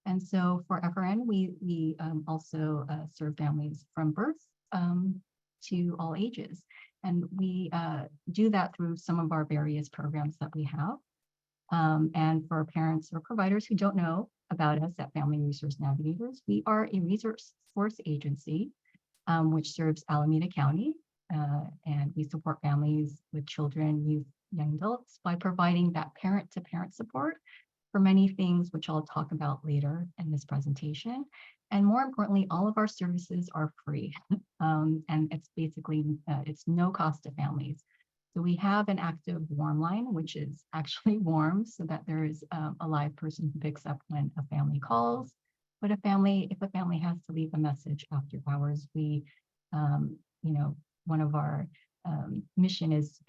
And so for FRN, we also serve families from birth to all ages. And we do that through some of our various programs that we have. And for parents or providers who don't know about us at Family Resource Navigators, we are a resource agency which serves Alameda County, and we support families with children, youth, young adults by providing that parent-to-parent support for many things, which I'll talk about later in this presentation. And more importantly, all of our services are free, and it's basically, it's no cost to families. So we have an active warm line, which is actually warm so that there is a live person who picks up when a family calls. But if a family has to leave a message after hours, we, one of our mission is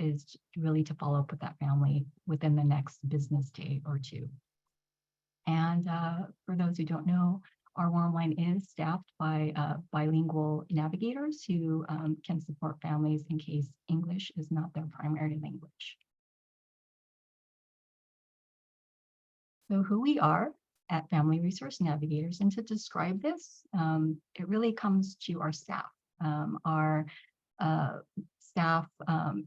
really to follow up with that family within the next business day or two. And for those who don't know, our warm line is staffed by bilingual navigators who can support families in case English is not their primary language. So who we are at Family Resource Navigators, and to describe this, it really comes to our staff. Our staff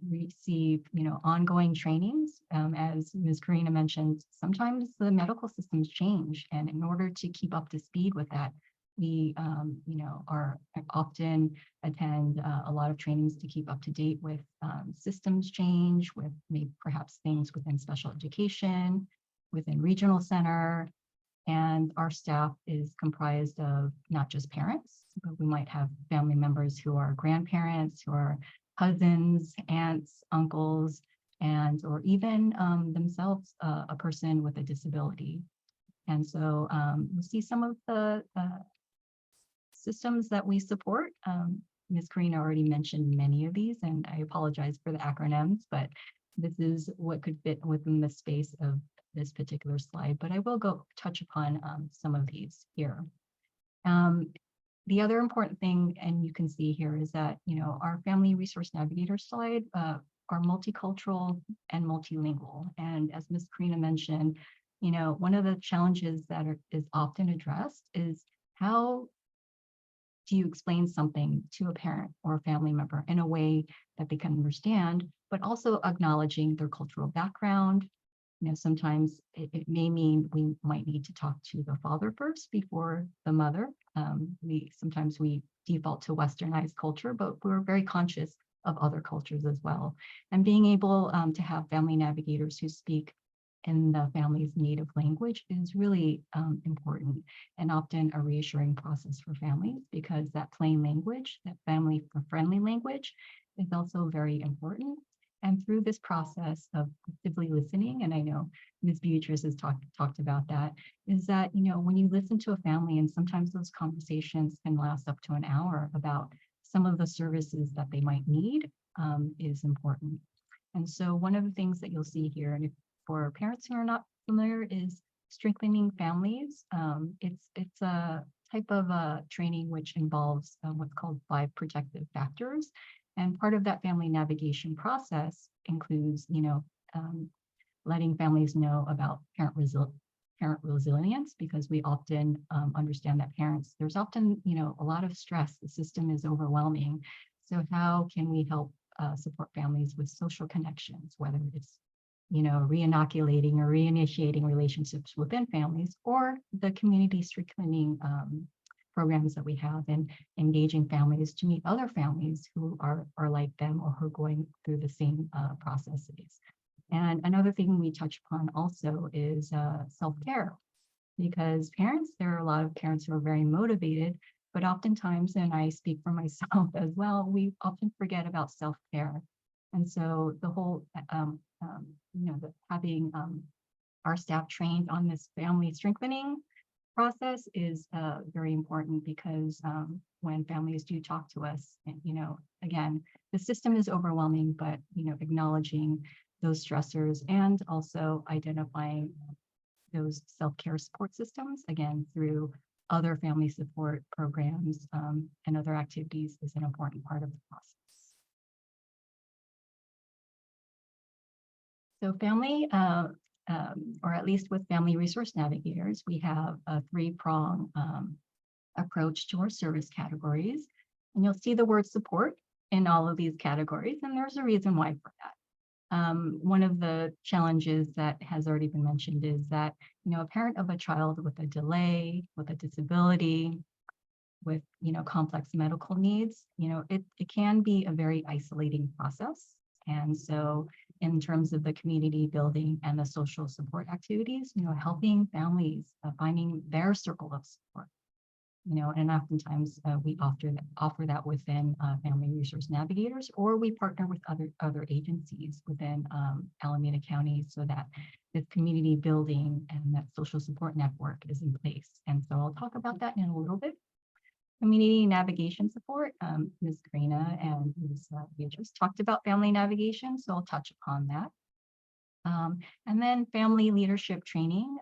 receive, ongoing trainings. As Ms. Karina mentioned, sometimes the medical systems change, and in order to keep up to speed with that, we, are often attend a lot of trainings to keep up to date with systems change, with maybe perhaps things within special education, within regional center. And our staff is comprised of not just parents, but we might have family members who are grandparents, who are cousins, aunts, uncles, and or even themselves a person with a disability. And so you'll see some of the systems that we support. Ms. Karina already mentioned many of these, and I apologize for the acronyms, but this is what could fit within the space of this particular slide, but I will touch upon some of these here. The other important thing, and you can see here, is that, our Family Resource Navigator slide are multicultural and multilingual. And as Ms. Karina mentioned, one of the challenges that is often addressed is how do you explain something to a parent or a family member in a way that they can understand, but also acknowledging their cultural background. Sometimes it may mean we might need to talk to the father first before the mother. Sometimes we default to westernized culture, but we're very conscious of other cultures as well. And being able to have family navigators who speak in the family's native language is really important, and often a reassuring process for families, because that plain language, that family-friendly language, is also very important. And through this process of actively listening, and I know Ms. Beatriz has talked about that, is that, when you listen to a family, and sometimes those conversations can last up to an hour about some of the services that they might need, is important. And so one of the things that you'll see here, and for parents who are not familiar, is strengthening families. It's a type of training which involves what's called 5 protective factors. And part of that family navigation process includes, letting families know about parent resilience, because we often understand that there's often, a lot of stress. The system is overwhelming. So how can we help support families with social connections, whether it's, re-inoculating or reinitiating relationships within families, or the community strengthening programs that we have, and engaging families to meet other families who are like them, or who are going through the same processes. And another thing we touch upon also is self-care, because there are a lot of parents who are very motivated, but oftentimes, and I speak for myself as well, we often forget about self-care. And so the whole, having our staff trained on this family strengthening process is very important, because when families do talk to us, and, again, the system is overwhelming, but, acknowledging those stressors and also identifying those self-care support systems, again, through other family support programs and other activities, is an important part of the process. So family, or at least with Family Resource Navigators, we have a 3-prong approach to our service categories. And you'll see the word support in all of these categories, and there's a reason why for that. One of the challenges that has already been mentioned is that, a parent of a child with a delay, with a disability, with, complex medical needs, it can be a very isolating process. And so in terms of the community building and the social support activities, helping families finding their circle of support, and oftentimes we offer that within Family Resource Navigators, or we partner with other agencies within Alameda County, so that this community building and that social support network is in place. And so I'll talk about that in a little bit. Community navigation support, Ms. Karina and Ms. Beatriz talked about family navigation, so I'll touch upon that. And then family leadership training,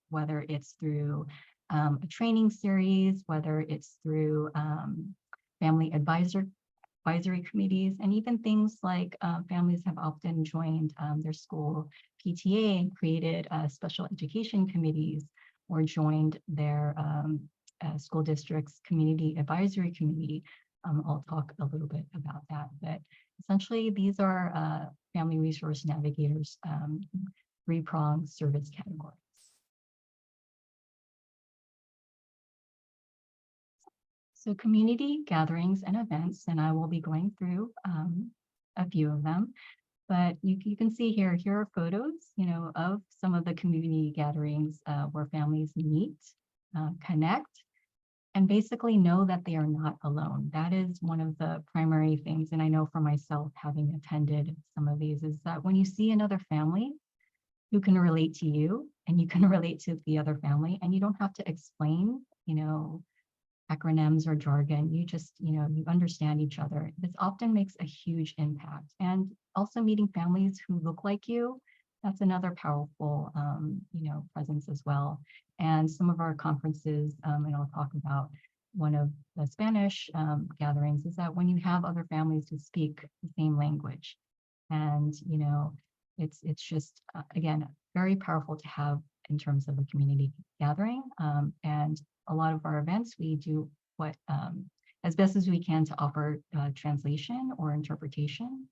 whether it's through a training series, whether it's through family advisory committees, and even things like families have often joined their school PTA and created special education committees, or joined their school district's community advisory committee, I'll talk a little bit about that, but essentially these are family resource navigators, three-pronged service categories. So community gatherings and events, and I will be going through a few of them, but you can see here are photos, of some of the community gatherings where families meet, connect, and basically know that they are not alone. That is one of the primary things. And I know for myself, having attended some of these, is that when you see another family who can relate to you and you can relate to the other family, and you don't have to explain, acronyms or jargon, you just, you understand each other. This often makes a huge impact. And also meeting families who look like you, that's another powerful, presence as well. And some of our conferences, and I'll talk about one of the Spanish gatherings, is that when you have other families who speak the same language, and it's just again very powerful to have in terms of a community gathering. And a lot of our events, we do what as best as we can to offer translation or interpretation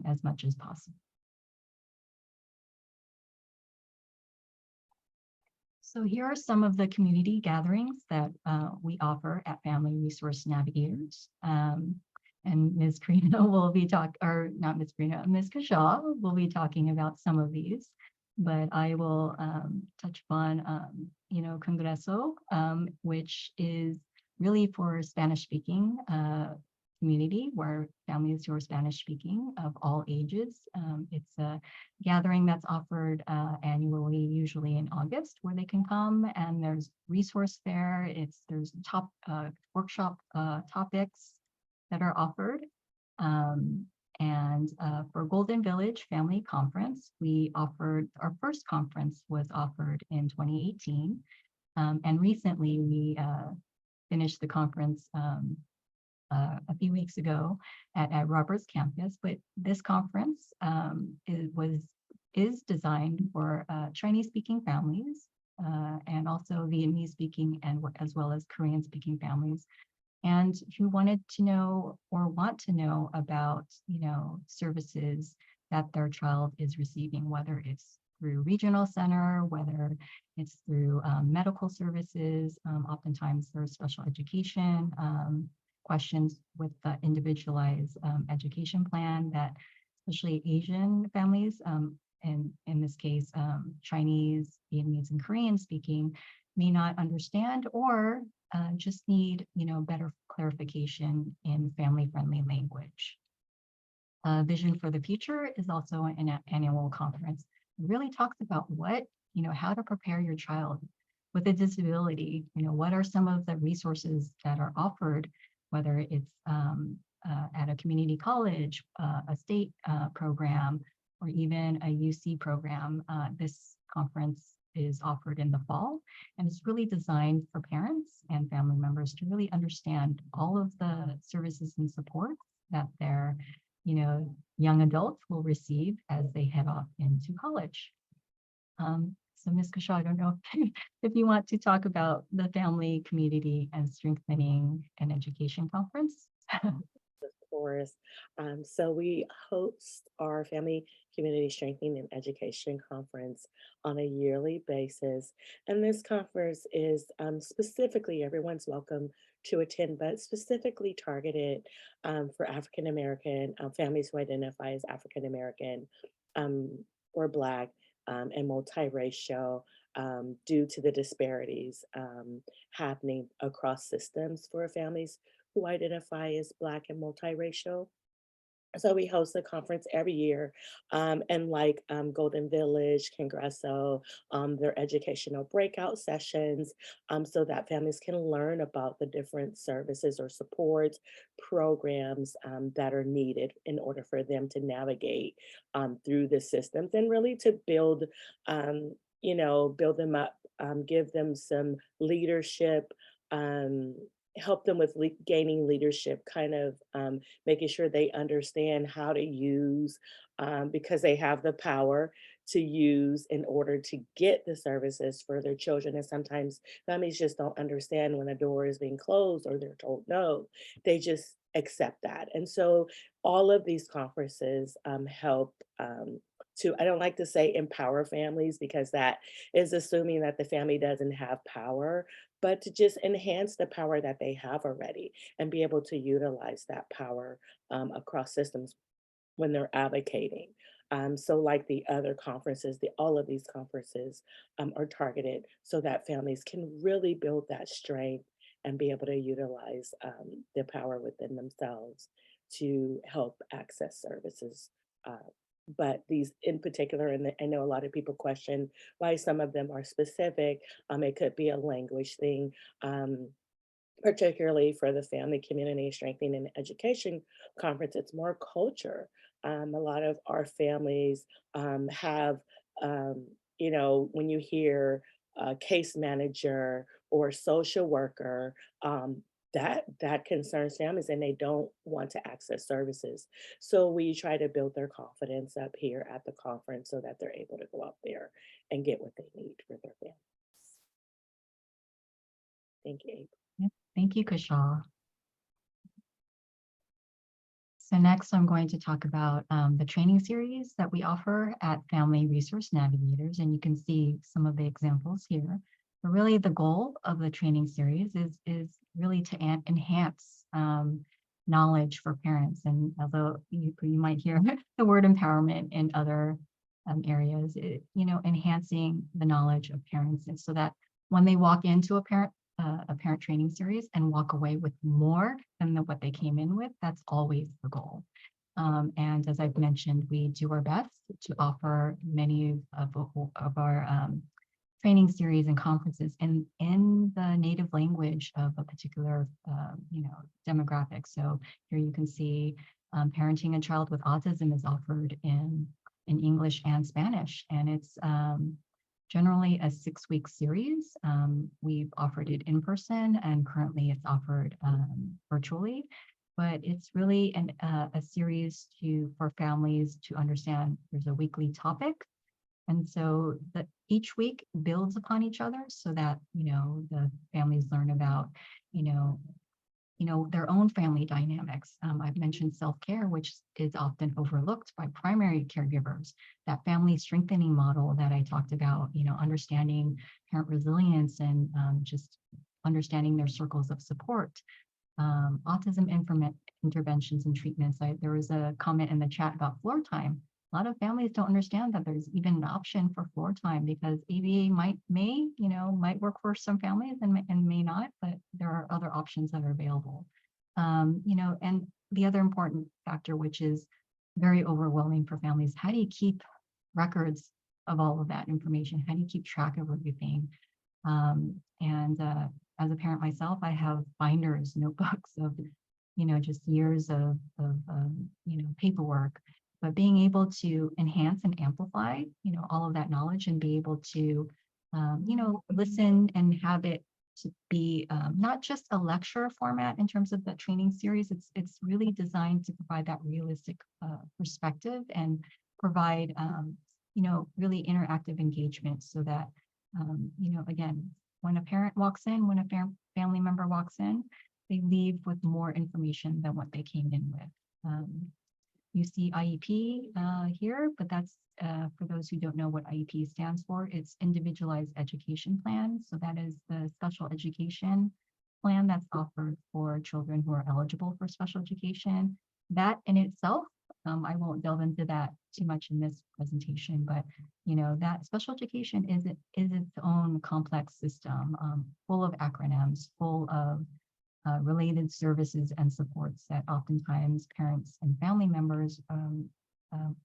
as much as possible. So here are some of the community gatherings that we offer at Family Resource Navigators. And Ms. Karina will be not Ms. Karina, Ms. Kashaw will be talking about some of these, but I will touch upon, Congreso, which is really for Spanish-speaking community, where families who are Spanish-speaking of all ages. It's a gathering that's offered annually, usually in August, where they can come, and there's resource there. There's top workshop topics that are offered. And for Golden Village Family Conference, our first conference was offered in 2018. And recently we finished the conference a few weeks ago at Roberts campus. But this conference is designed for Chinese-speaking families and also Vietnamese-speaking and as well as Korean-speaking families, and who wanted to know or want to know about, services that their child is receiving, whether it's through regional center, whether it's through medical services. Oftentimes there's special education questions with the individualized education plan that especially Asian families, and in this case, Chinese, Vietnamese, and Korean speaking, may not understand or just need, better clarification in family-friendly language. Vision for the Future is also an annual conference. It really talks about how to prepare your child with a disability. What are some of the resources that are offered, whether it's at a community college, a state program, or even a UC program. This conference is offered in the fall, and it's really designed for parents and family members to really understand all of the services and supports that their young adults will receive as they head off into college. So Ms. Kashaw, I don't know if you want to talk about the Family, Community, and Strengthening and Education Conference. Of course. So we host our Family, Community Strengthening and Education Conference on a yearly basis. And this conference is specifically, everyone's welcome to attend, but specifically targeted for African American families who identify as African American or Black and multiracial due to the disparities happening across systems for families who identify as Black and multiracial. So we host a conference every year, and like Golden Village, Congreso, their educational breakout sessions, so that families can learn about the different services or support programs that are needed in order for them to navigate through the systems, and really to build, build them up, give them some leadership, help them with gaining leadership, kind of making sure they understand how to use, because they have the power to use in order to get the services for their children. And sometimes families just don't understand when a door is being closed or they're told no. They just accept that. And so all of these conferences help to, I don't like to say empower families because that is assuming that the family doesn't have power, but to just enhance the power that they have already and be able to utilize that power across systems when they're advocating. So like the other conferences, all of these conferences are targeted so that families can really build that strength and be able to utilize the power within themselves to help access services. But these in particular, and I know a lot of people question why some of them are specific. It could be a language thing. Particularly for the Family Community Strengthening and Education Conference, it's more culture. A lot of our families have, when you hear case manager or social worker, that concerns families and they don't want to access services. So we try to build their confidence up here at the conference so that they're able to go out there and get what they need for their families. Thank you, April. Thank you, Kushal. So next I'm going to talk about the training series that we offer at Family Resource Navigators, and you can see some of the examples here. But really the goal of the training series is really to enhance knowledge for parents. And although you might hear the word empowerment in other areas, enhancing the knowledge of parents, and so that when they walk into a parent training series and walk away with more than what they came in with, that's always the goal. And as I've mentioned, we do our best to offer many of our training series and conferences in the native language of a particular demographic. So here you can see parenting a child with autism is offered in English and Spanish, and it's generally a 6-week series. We've offered it in person and currently it's offered virtually, but it's really a series for families to understand. There's a weekly topic. And so that each week builds upon each other so that, the families learn about, their own family dynamics. I've mentioned self-care, which is often overlooked by primary caregivers. That family strengthening model that I talked about, understanding parent resilience and just understanding their circles of support. Autism interventions and treatments. There was a comment in the chat about floor time. A lot of families don't understand that there's even an option for floor time because ABA might work for some families and may not, but there are other options that are available. And the other important factor, which is very overwhelming for families, how do you keep records of all of that information? How do you keep track of everything? As a parent myself, I have binders, notebooks of, just years of paperwork. But being able to enhance and amplify, all of that knowledge and be able to, listen and have it to be not just a lecture format in terms of the training series. It's really designed to provide that realistic perspective and provide, really interactive engagement so that, again, when a parent walks in, when a family member walks in, they leave with more information than what they came in with. You see IEP here, but that's for those who don't know what IEP stands for. It's Individualized Education Plan. So that is the special education plan that's offered for children who are eligible for special education. That in itself, I won't delve into that too much in this presentation, but that special education is its own complex system, full of acronyms, full of related services and supports that oftentimes parents and family members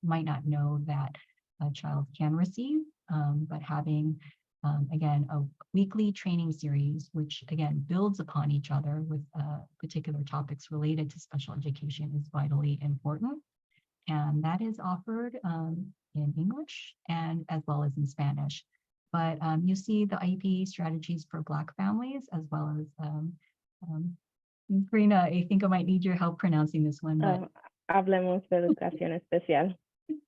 might not know that a child can receive, but having, again, a weekly training series, which again builds upon each other with particular topics related to special education is vitally important. And that is offered in English and as well as in Spanish. But you see the IEP strategies for Black families as well as Karina, I think I might need your help pronouncing this one. But Hablemos de educación especial.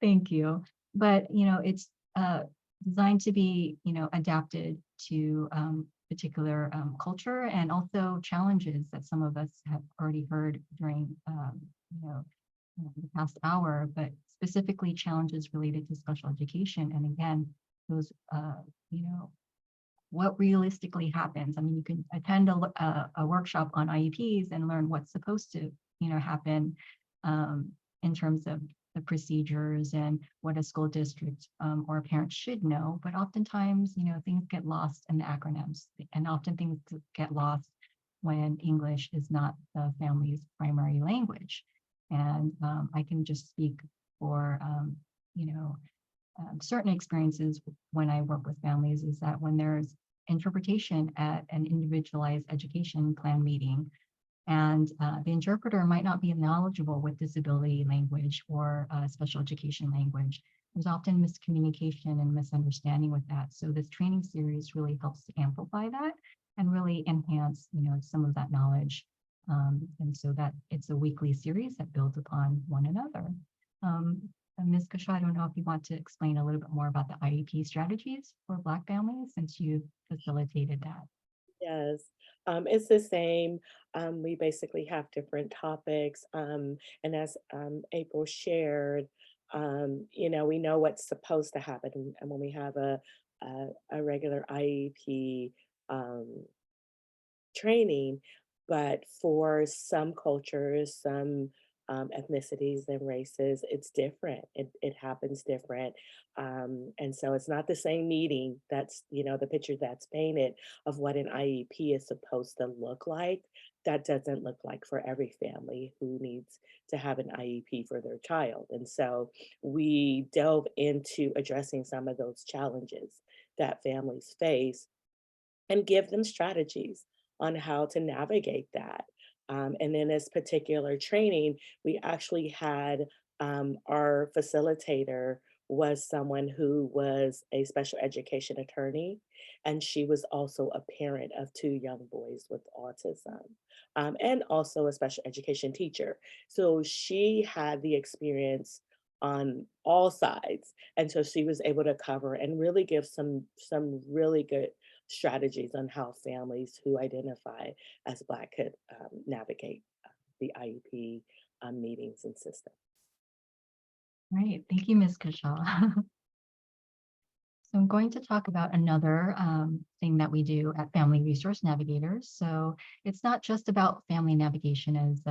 Thank you. But it's designed to be adapted to particular culture, and also challenges that some of us have already heard during the past hour, but specifically challenges related to special education. And again, those what realistically happens. I mean, you can attend a workshop on IEPs and learn what's supposed to happen in terms of the procedures and what a school district or a parent should know. But oftentimes, things get lost in the acronyms, and often things get lost when English is not the family's primary language. And I can just speak for, certain experiences when I work with families, is that when there's interpretation at an individualized education plan meeting, and the interpreter might not be knowledgeable with disability language or special education language, there's often miscommunication and misunderstanding with that. So this training series really helps to amplify that and really enhance, some of that knowledge. And so that it's a weekly series that builds upon one another. Ms. Kashaw, I don't know if you want to explain a little bit more about the IEP strategies for Black families, since you facilitated that. Yes, it's the same. We basically have different topics. And as April shared, we know what's supposed to happen. And when we have a regular IEP training, but for some cultures, some ethnicities and races, it's different. It happens different. And so it's not the same meeting. That's, the picture that's painted of what an IEP is supposed to look like. That doesn't look like for every family who needs to have an IEP for their child. And so we delve into addressing some of those challenges that families face and give them strategies on how to navigate that. And in this particular training, we actually had our facilitator was someone who was a special education attorney, and she was also a parent of 2 young boys with autism, and also a special education teacher. So she had the experience on all sides, and so she was able to cover and really give some really good strategies on how families who identify as Black could navigate the IEP meetings and systems. Right, thank you, Ms. Kashaw. So I'm going to talk about another thing that we do at Family Resource Navigators. So it's not just about family navigation, as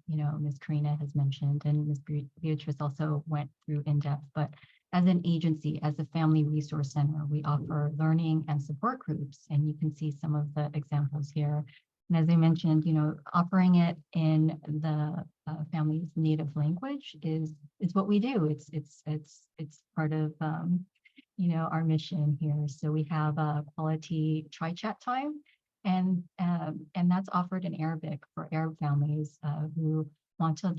Ms. Karina has mentioned, and Ms. Beatriz also went through in depth, but as an agency, as a family resource center, we offer learning and support groups, and you can see some of the examples here. And as I mentioned, offering it in the family's native language is what we do. It's part of our mission here. So we have a quality tri-chat time, and that's offered in Arabic for Arab families who want to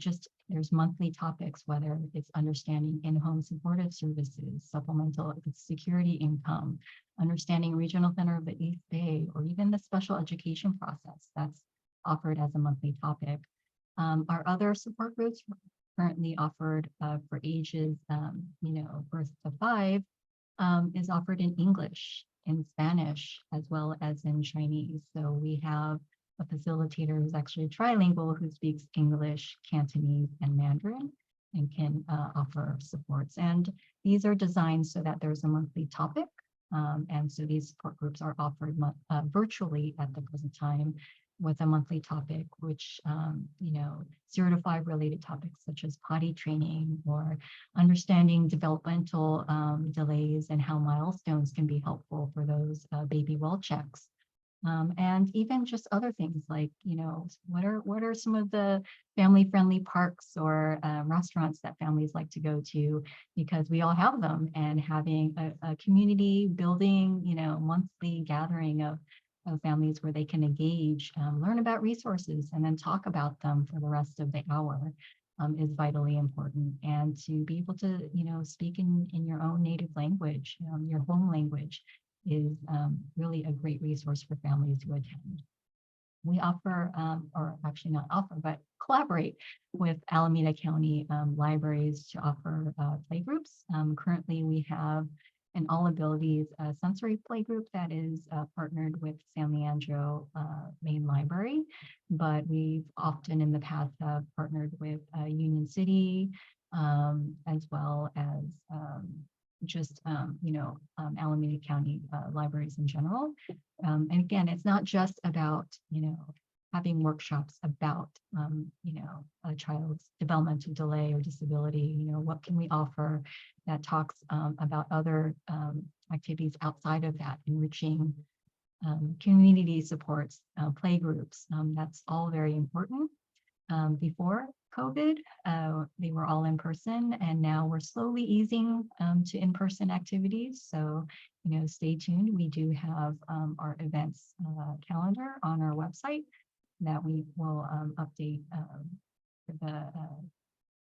there's monthly topics, whether it's understanding in-home supportive services, supplemental security income, understanding regional center of the East Bay, or even the special education process that's offered as a monthly topic. Our other support groups currently offered for ages, birth to 5, is offered in English, in Spanish, as well as in Chinese. So we have a facilitator who's actually trilingual, who speaks English, Cantonese, and Mandarin, and can offer supports. And these are designed so that there's a monthly topic. And so these support groups are offered virtually at the present time, with a monthly topic, which, 0 to 5 related topics such as potty training or understanding developmental delays and how milestones can be helpful for those baby well checks. And even just other things like, what are some of the family-friendly parks or restaurants that families like to go to, because we all have them, and having a community building, monthly gathering of families where they can engage, learn about resources, and then talk about them for the rest of the hour is vitally important. And to be able to, speak in your own native language, your home language, is really a great resource for families who attend. We offer, or actually not offer, but collaborate with Alameda County libraries to offer playgroups. Currently, we have an all abilities sensory play group that is partnered with San Leandro Main Library, but we've often in the past have partnered with Union City, as well as Alameda County libraries in general. And again, it's not just about, having workshops about, a child's developmental delay or disability. What can we offer that talks about other activities outside of that, enriching community supports, play groups. That's all very important. Before COVID, they were all in person, and now we're slowly easing to in-person activities. So, stay tuned. We do have our events calendar on our website that we will update for the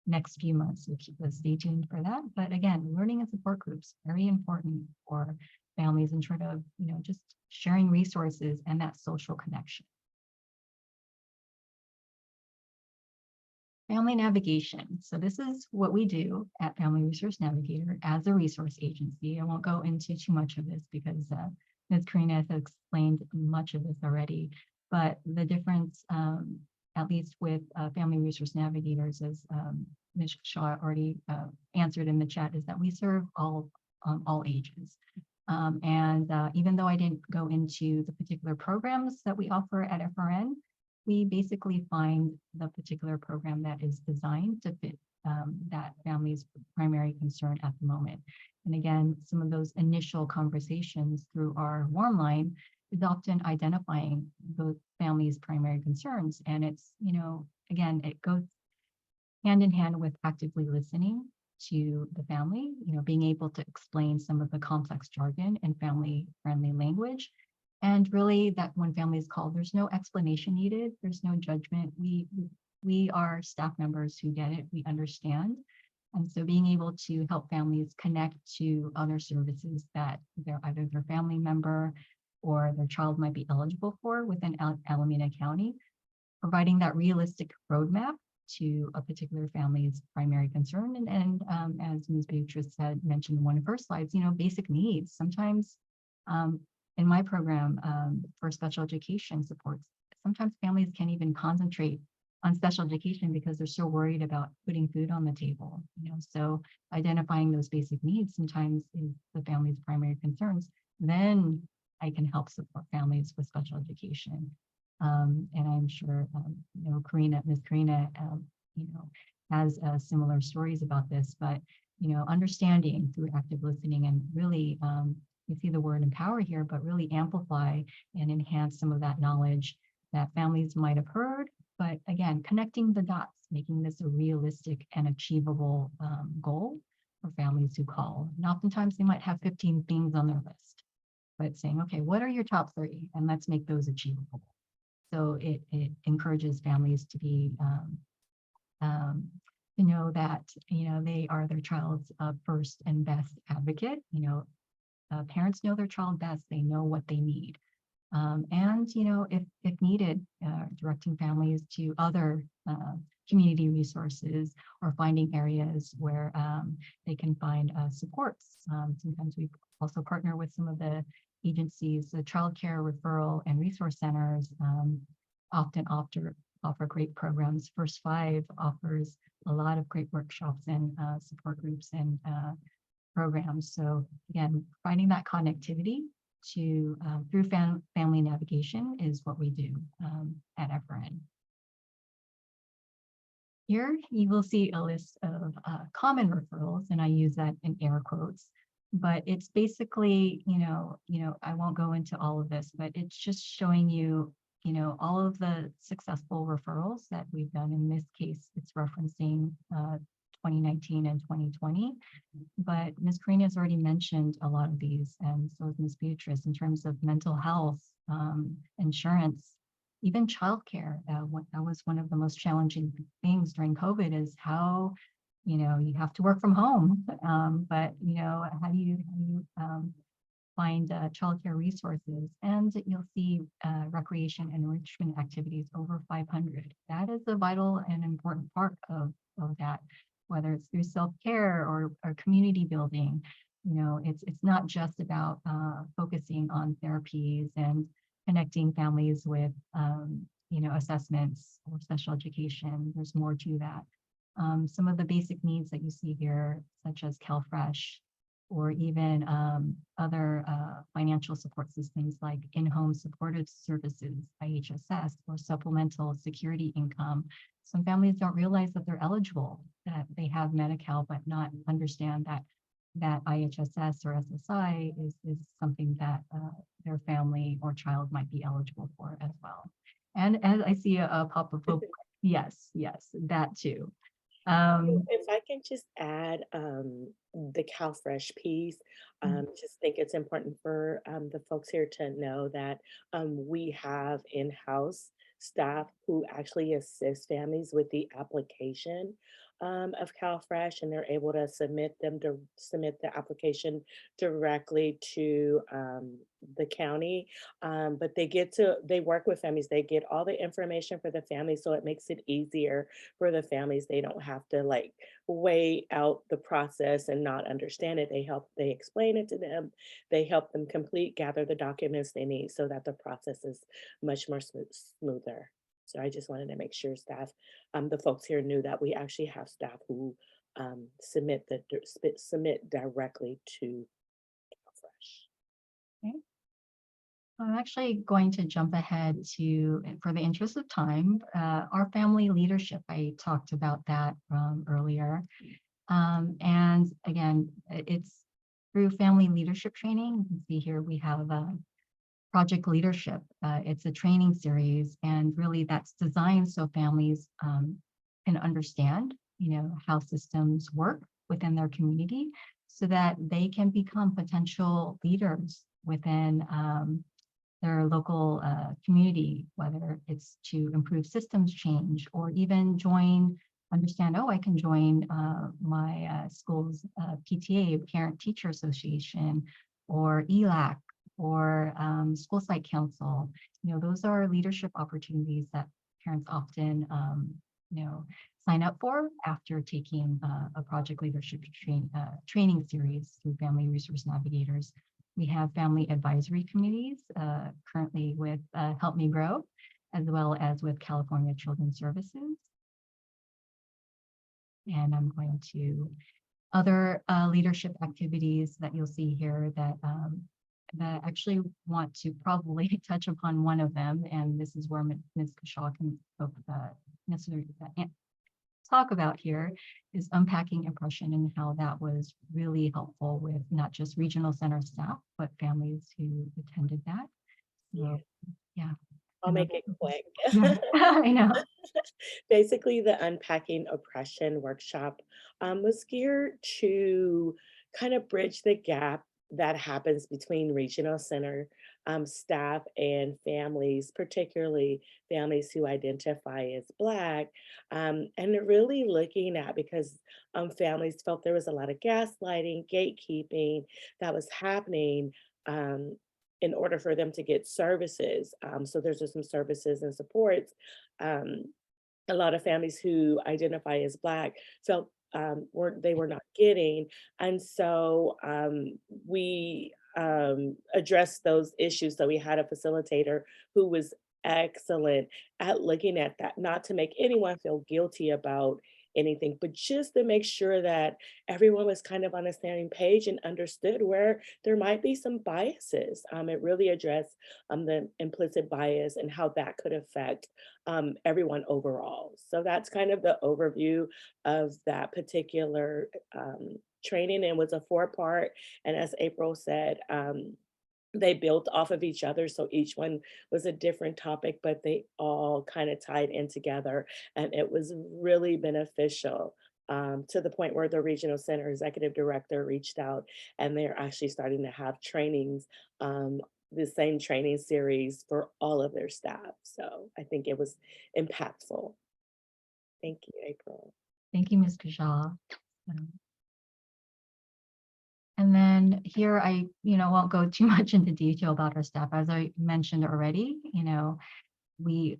next few months. So stay tuned for that. But again, learning and support groups, very important for families and sort of, just sharing resources and that social connection. Family navigation. So this is what we do at Family Resource Navigator as a resource agency. I won't go into too much of this because Ms. Karina has explained much of this already, but the difference, at least with Family Resource Navigators, as Ms. Shaw already answered in the chat, is that we serve all ages. Even though I didn't go into the particular programs that we offer at FRN, we basically find the particular program that is designed to fit that family's primary concern at the moment. And again, some of those initial conversations through our warm line is often identifying the family's primary concerns. And it's, again, it goes hand in hand with actively listening to the family, being able to explain some of the complex jargon and family-friendly language. And really that when families call, there's no explanation needed. There's no judgment. We are staff members who get it. We understand. And so being able to help families connect to other services that either their family member or their child might be eligible for within Alameda County, providing that realistic roadmap to a particular family's primary concern. And as Ms. Beatriz had mentioned in one of her slides, basic needs. Sometimes in my program for special education supports, sometimes families can't even concentrate on special education because they're so worried about putting food on the table. So identifying those basic needs sometimes is the family's primary concerns. Then I can help support families with special education. And I'm sure, Ms. Karina, has similar stories about this, but, understanding through active listening and really, you see the word empower here, but really amplify and enhance some of that knowledge that families might have heard, but again, connecting the dots, making this a realistic and achievable goal for families who call. And oftentimes they might have 15 things on their list, but saying, okay, what are your top 3? And let's make those achievable. So it encourages families to be, to know that, they are their child's first and best advocate. Parents know their child best, they know what they need. And, if needed, directing families to other community resources or finding areas where they can find supports. Sometimes we also partner with some of the agencies, the child care referral and resource centers often offer great programs. First Five offers a lot of great workshops and support groups and programs. So again, finding that connectivity to through family navigation is what we do at FRN. Here you will see a list of common referrals, and I use that in air quotes, but it's basically, I won't go into all of this, but it's just showing you, all of the successful referrals that we've done. In this case, it's referencing 2019 and 2020, but Ms. Karina has already mentioned a lot of these, and so has Ms. Beatriz, in terms of mental health, insurance, even childcare. That was one of the most challenging things during COVID, is how, you have to work from home, but how do you find childcare resources? And you'll see recreation and enrichment activities over 500. That is a vital and important part of that, whether it's through self-care or community building. It's not just about focusing on therapies and connecting families with, assessments or special education. There's more to that. Some of the basic needs that you see here, such as CalFresh, or even other financial support systems like in-home supportive services, IHSS, or supplemental security income. Some families don't realize that they're eligible, that they have Medi-Cal, but not understand that IHSS or SSI is something that their family or child might be eligible for as well. And as I see a pop-up, yes, that too. If I can just add the CalFresh piece, just think it's important for the folks here to know that we have in-house staff who actually assist families with the application of CalFresh, and they're able to submit the application directly to the county. But they work with families, they get all the information for the family, so it makes it easier for the families. They don't have to like weigh out the process and not understand it. They explain it to them, they help them gather the documents they need so that the process is much more smoother. So I just wanted to make sure staff, the folks here knew that we actually have staff who submit directly to CalFresh. Okay. I'm actually going to jump ahead to, for the interest of time, our family leadership. I talked about that earlier. And again, it's through family leadership training. You can see here we have Project Leadership. It's a training series, and really that's designed so families can understand, how systems work within their community, so that they can become potential leaders within their local community, whether it's to improve systems change or even understand, oh, I can join my school's PTA, Parent Teacher Association, or ELAC, or school site council. Those are leadership opportunities that parents often, sign up for after taking a project leadership training series through Family Resource Navigators. We have family advisory committees currently with Help Me Grow, as well as with California Children's Services. And I'm going to other leadership activities that you'll see here that I actually want to probably touch upon one of them, and this is where Ms. Kashaw can necessarily talk about here, is unpacking oppression and how that was really helpful with not just regional center staff, but families who attended that. So, yeah. I'll make it quick. Yeah, I know. Basically, the Unpacking Oppression workshop was geared to kind of bridge the gap that happens between regional center staff and families, particularly families who identify as Black, and really looking at, because families felt there was a lot of gaslighting, gatekeeping that was happening in order for them to get services. So there's just some services and supports. A lot of families who identify as Black felt they were not getting. And so we addressed those issues. So we had a facilitator who was excellent at looking at that, not to make anyone feel guilty about anything, but just to make sure that everyone was kind of on the same page and understood where there might be some biases. It really addressed the implicit bias and how that could affect everyone overall. So that's kind of the overview of that particular training. It was a 4-part, and as April said, they built off of each other. So each one was a different topic, but they all kind of tied in together. And it was really beneficial to the point where the regional center executive director reached out, and they're actually starting to have trainings, the same training series for all of their staff. So I think it was impactful. Thank you, April. Thank you, Ms. Kashaw. And then here, I won't go too much into detail about our staff. As I mentioned already, we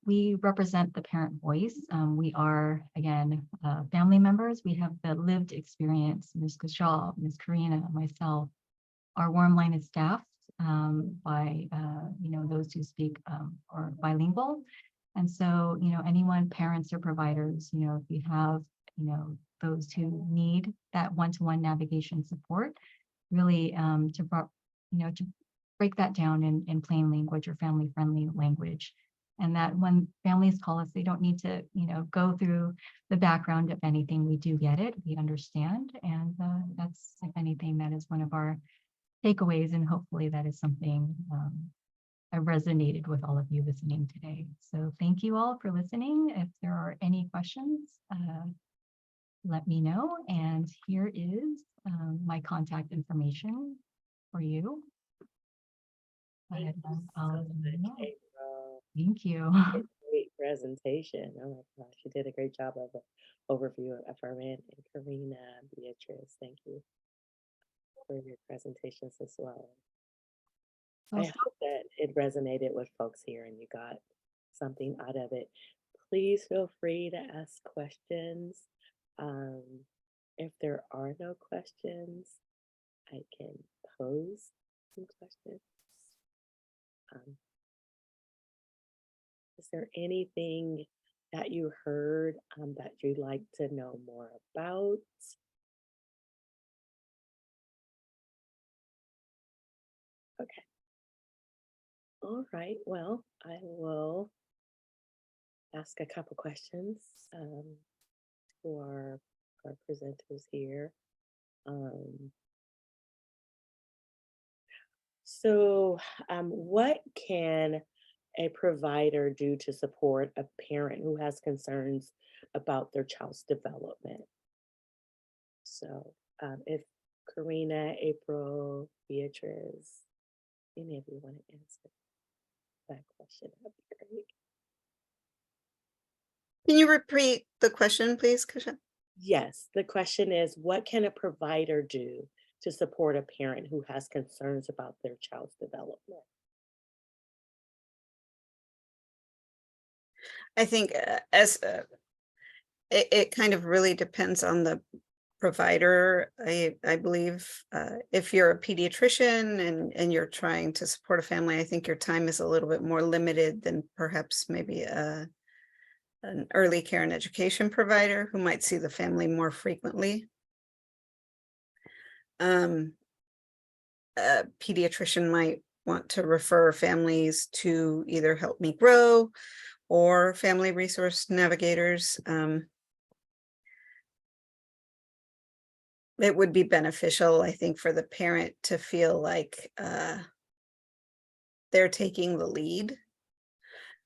we represent the parent voice. We are, again, family members. We have the lived experience. Ms. Kashaw, Ms. Karina, myself. Our warm line is staffed by those who speak or bilingual. And so, anyone, parents or providers, if you have, those who need that one-to-one navigation support, really to break that down in plain language or family-friendly language. And that when families call us, they don't need to, go through the background of anything. We do get it, we understand. And that's, if anything, that is one of our takeaways. And hopefully that is something I resonated with all of you listening today. So thank you all for listening. If there are any questions, let me know. And here is my contact information for you. Thank you I'll so much, know. April. Thank you. Great presentation. Oh my gosh, you did a great job of an overview of FRN, and Karina, Beatriz, thank you for your presentations as well. I Also, hope that it resonated with folks here and you got something out of it. Please feel free to ask questions. If there are no questions, I can pose some questions. Is there anything that you heard that you'd like to know more about? Okay. All right. Well, I will ask a couple questions to our presenters here. What can a provider do to support a parent who has concerns about their child's development? So, if Karina, April, Beatriz, any of you want to answer that question, that'd be great. Can you repeat the question, please, Kasha? Yes, the question is, what can a provider do to support a parent who has concerns about their child's development? I think it kind of really depends on the provider. I believe if you're a pediatrician and you're trying to support a family, I think your time is a little bit more limited than perhaps maybe an early care and education provider who might see the family more frequently. A pediatrician might want to refer families to either Help Me Grow or Family Resource Navigators. It would be beneficial, I think, for the parent to feel like they're taking the lead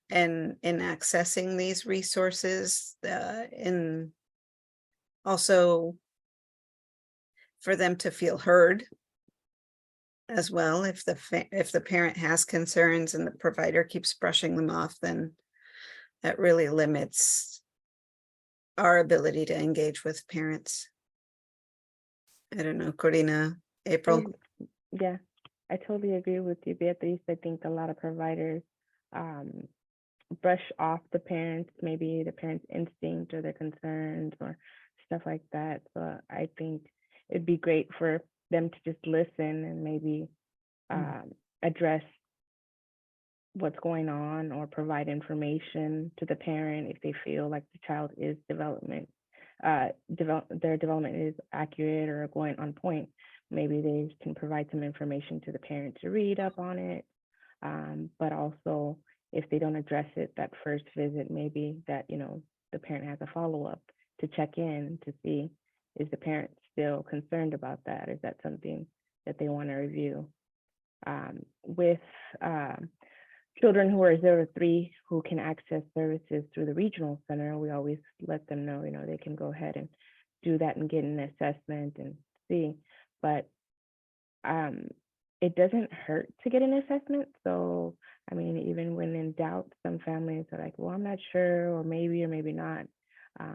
and in accessing these resources, and also for them to feel heard as well. If the parent has concerns and the provider keeps brushing them off, then that really limits our ability to engage with parents. I don't know, Corina, April. Yeah, I totally agree with you, Beatriz. I think a lot of providers brush off the parents, maybe the parents' instinct or their concerns or stuff like that. So I think it'd be great for them to just listen and maybe address what's going on or provide information to the parent if they feel like the child is their development is accurate or going on point. Maybe they can provide some information to the parent to read up on it. But also, if they don't address it that first visit, maybe that, the parent has a follow-up to check in to see, is the parent still concerned about that? Is that something that they want to review? With children who are 0 to 3 who can access services through the regional center, we always let them know, they can go ahead and do that and get an assessment and see. But it doesn't hurt to get an assessment. So, I mean, even when in doubt, some families are like, well, I'm not sure, or maybe not.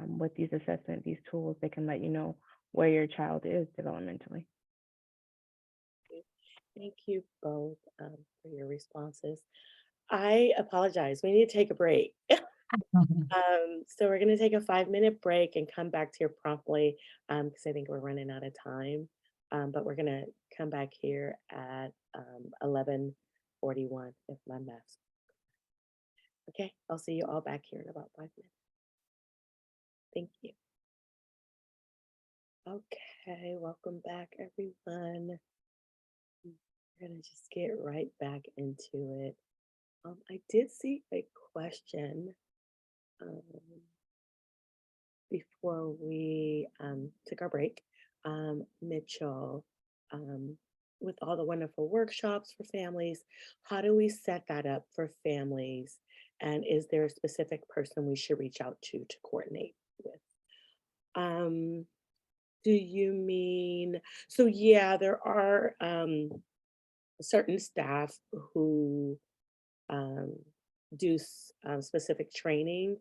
With these assessments, these tools, they can let you know where your child is developmentally. Thank you both for your responses. I apologize. We need to take a break. So we're going to take a 5-minute break and come back to you promptly because I think we're running out of time. But we're going to come back here at 11:41 if my math's okay. I'll see you all back here in about 5 minutes. Thank you. Okay, welcome back, everyone. We're going to just get right back into it. I did see a question before we took our break. Mitchell, with all the wonderful workshops for families, how do we set that up for families? And is there a specific person we should reach out to coordinate with? Do you mean, so yeah, there are certain staff who do specific training.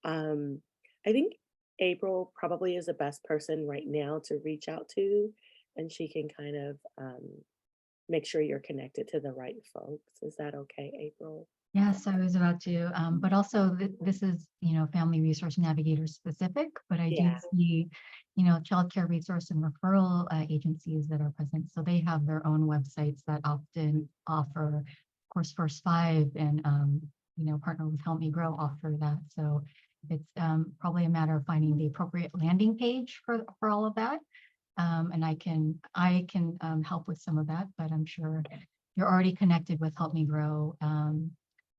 I think April probably is the best person right now to reach out to, and she can kind of make sure you're connected to the right folks. Is that okay, April? Yes, I was about to, but also this is, Family Resource Navigator specific, but I do Yeah. see, child care resource and referral agencies that are present. So they have their own websites that often offer, of course, First Five and, partner with Help Me Grow offer that. So it's probably a matter of finding the appropriate landing page for all of that. And I can help with some of that, but I'm sure you're already connected with Help Me Grow.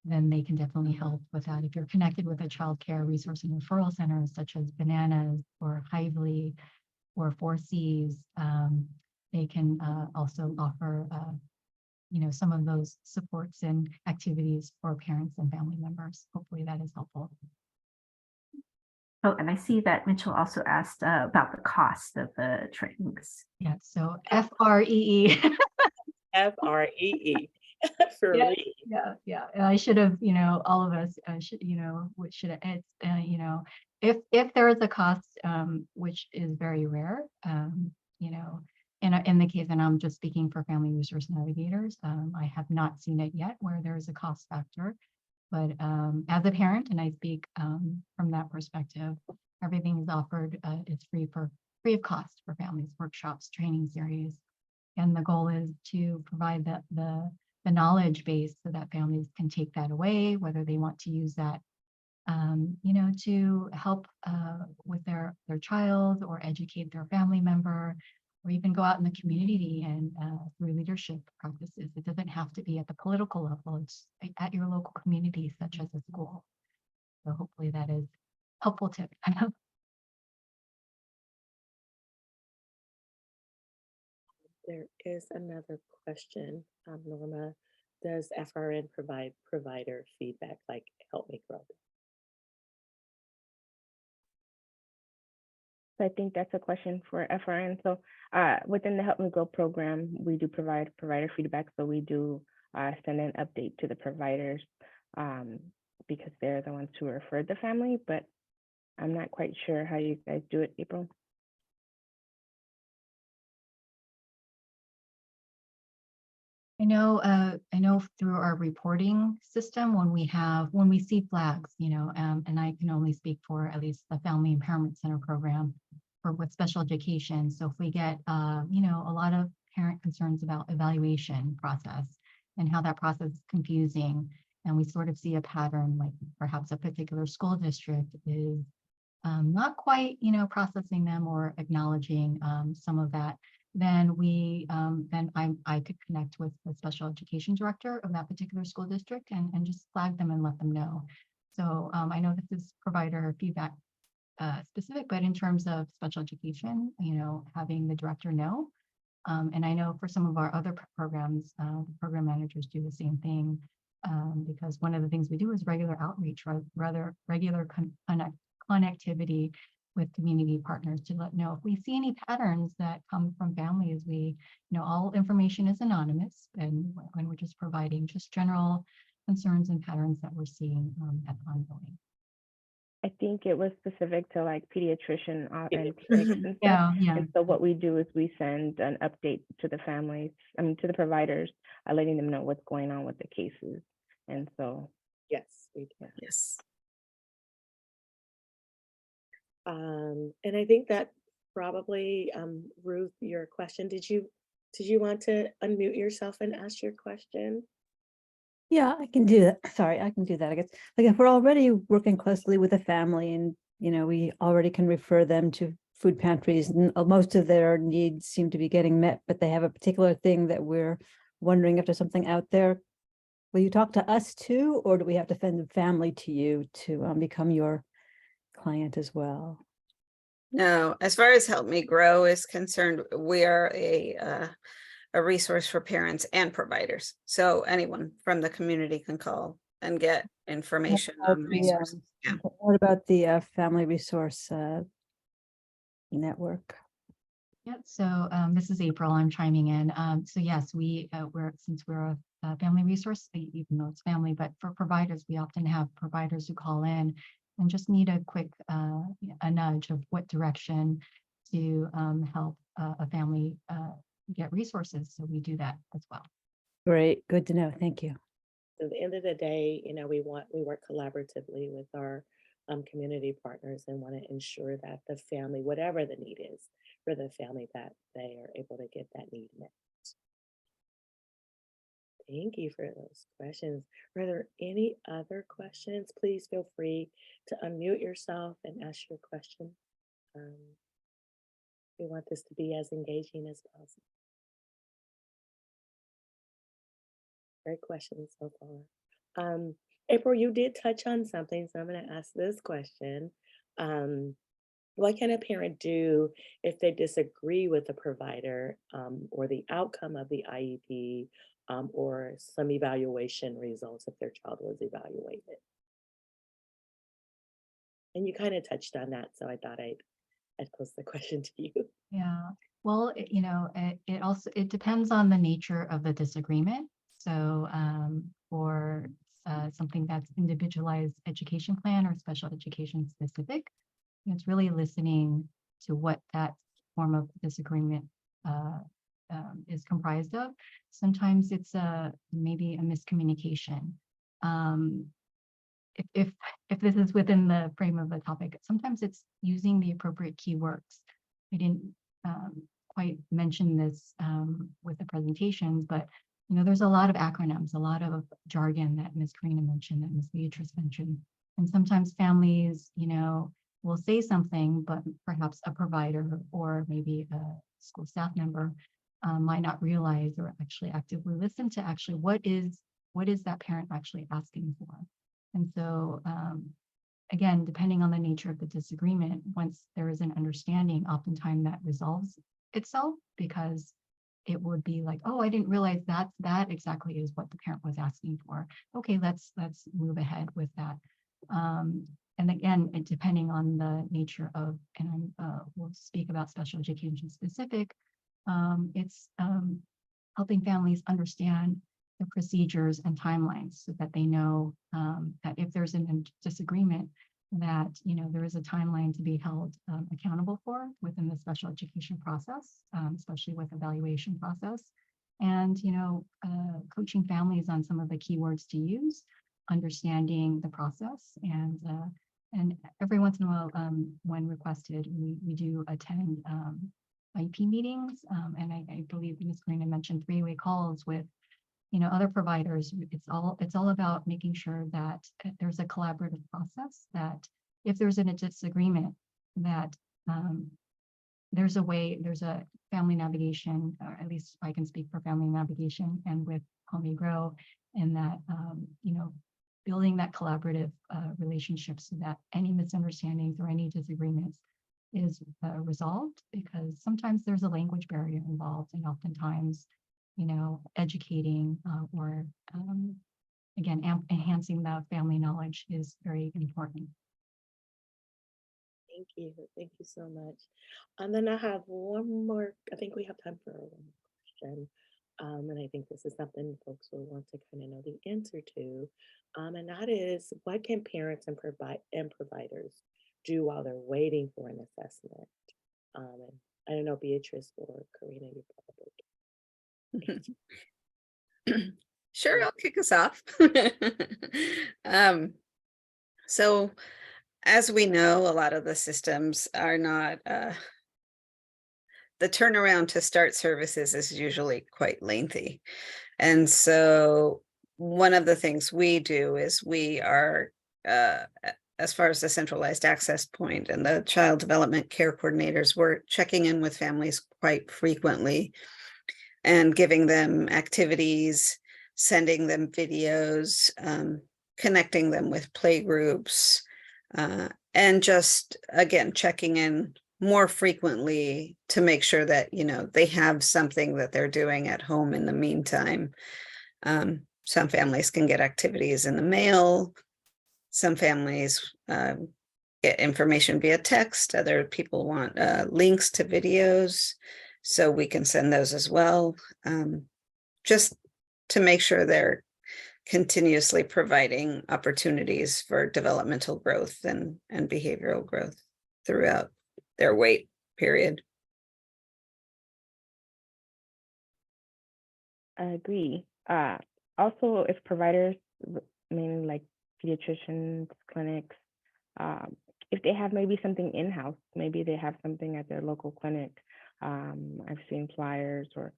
Then they can definitely help with that. If you're connected with a child care resource and referral center, such as Bananas or Hively or 4Cs, they can also offer, some of those supports and activities for parents and family members. Hopefully that is helpful. Oh, and I see that Mitchell also asked about the cost of the trainings. Yeah, so FREE. FREE. For Yeah, me. yeah. I should have, all of us should, what should it's, if there is a cost, which is very rare, in the case, and I'm just speaking for Family Resource Navigators, I have not seen it yet where there is a cost factor, but as a parent, and I speak from that perspective, everything is offered, it's free of cost for families, workshops, training series, and the goal is to provide the knowledge base so that families can take that away, whether they want to use that, to help with their child or educate their family member, or even go out in the community and through leadership practices. It doesn't have to be at the political level. It's at your local community, such as a school. So hopefully that is helpful tip. There is another question, Norma. Does FRN provide provider feedback like Help Me Grow? So I think that's a question for FRN. So within the Help Me Grow program, we do provide provider feedback. So we do send an update to the providers because they're the ones who referred the family, but I'm not quite sure how you guys do it, April. I know through our reporting system, when we see flags, and I can only speak for at least the Family Empowerment Center program or with special education. So if we get, a lot of parent concerns about evaluation process and how that process is confusing, and we sort of see a pattern, like perhaps a particular school district is not quite, processing them or acknowledging some of that, then I could connect with the special education director of that particular school district and just flag them and let them know. So I know this is provider feedback specific, but in terms of special education, having the director know. And I know for some of our other programs, the program managers do the same thing because one of the things we do is regular outreach, rather regular connectivity with community partners to let know if we see any patterns that come from families. All information is anonymous, and when we're just providing just general concerns and patterns that we're seeing at ongoing. I think it was specific to like pediatrician and clinics and stuff. Yeah. And so what we do is we send an update to the families, to the providers, letting them know what's going on with the cases. And so, Yes, we do. Yes. And I think that probably, Ruth, your question, did you want to unmute yourself and ask your question? Yeah, I can do that. Sorry, I can do that. I guess, like, if we're already working closely with a family and, we already can refer them to food pantries and most of their needs seem to be getting met, but they have a particular thing that we're wondering if there's something out there. Will you talk to us too, or do we have to send the family to you to become your client as well? No, as far as Help Me Grow is concerned, we are a resource for parents and providers. So anyone from the community can call and get information What on about resources. Yeah. What about the family resource network? Yeah, so this is April. I'm chiming in. So yes, since we're a family resource, even though it's family, but for providers, we often have providers who call in and just need a quick a nudge of what direction to help a family get resources. So we do that as well. Great, good to know. Thank you. At the end of the day, we work collaboratively with our community partners and want to ensure that the family, whatever the need is for the family, that they are able to get that need met. Thank you for those questions. Are there any other questions? Please feel free to unmute yourself and ask your question. We want this to be as engaging as possible. Great questions so far. April, you did touch on something, so I'm going to ask this question. What can a parent do if they disagree with the provider or the outcome of the IEP or some evaluation results if their child was evaluated? And you kind of touched on that, so I thought I'd pose the question to you. Yeah, well, it depends on the nature of the disagreement. So for something that's individualized education plan or special education specific, it's really listening to what that form of disagreement is comprised of. Sometimes it's maybe a miscommunication. If this is within the frame of the topic, sometimes it's using the appropriate keywords. I didn't quite mention this with the presentations, but there's a lot of acronyms, a lot of jargon that Ms. Karina mentioned, that Ms. Beatriz mentioned, and sometimes families, will say something, but perhaps a provider or maybe a school staff member might not realize or actually actively listen to actually what is that parent actually asking for. And so, again, depending on the nature of the disagreement, once there is an understanding, oftentimes that resolves itself, because it would be like, oh, I didn't realize that exactly is what the parent was asking for. Okay, let's move ahead with that. And again, depending on the nature of, and we'll speak about special education specific, it's helping families understand the procedures and timelines so that they know that if there's a disagreement, that there is a timeline to be held accountable for within the special education process, especially with evaluation process, and coaching families on some of the keywords to use, understanding the process, and every once in a while, when requested, we do attend IEP meetings, and I believe Ms. Karina mentioned three-way calls with other providers. It's all about making sure that there's a collaborative process, that if there's a disagreement, that there's a family navigation, or at least I can speak for family navigation and with Help Me Grow, and that building that collaborative relationship so that any misunderstandings or any disagreements is resolved, because sometimes there's a language barrier involved, and oftentimes educating or again, enhancing the family knowledge is very important. Thank you so much. And then I have one more, I think we have time for one more question. And I think this is something folks will want to kind of know the answer to. And that is, what can parents and providers do while they're waiting for an assessment? And I don't know, Beatrice or Karina, you probably. Sure, I'll kick us off. So as we know, a lot of the systems are not, the turnaround to start services is usually quite lengthy. And so one of the things we do is we are, as far as the centralized access point and the child development care coordinators, we're checking in with families quite frequently and giving them activities, sending them videos, connecting them with play groups, and just, again, checking in more frequently to make sure that, you know, they have something that they're doing at home in the meantime. Some families can get activities in the mail. Some families get information via text. Other people want links to videos, so we can send those as well. Just to make sure they're continuously providing opportunities for developmental growth and behavioral growth throughout their wait period. I agree. Also, if providers, mainly like pediatricians, clinics, if they have maybe something in-house, maybe they have something at their local clinic. I've seen flyers or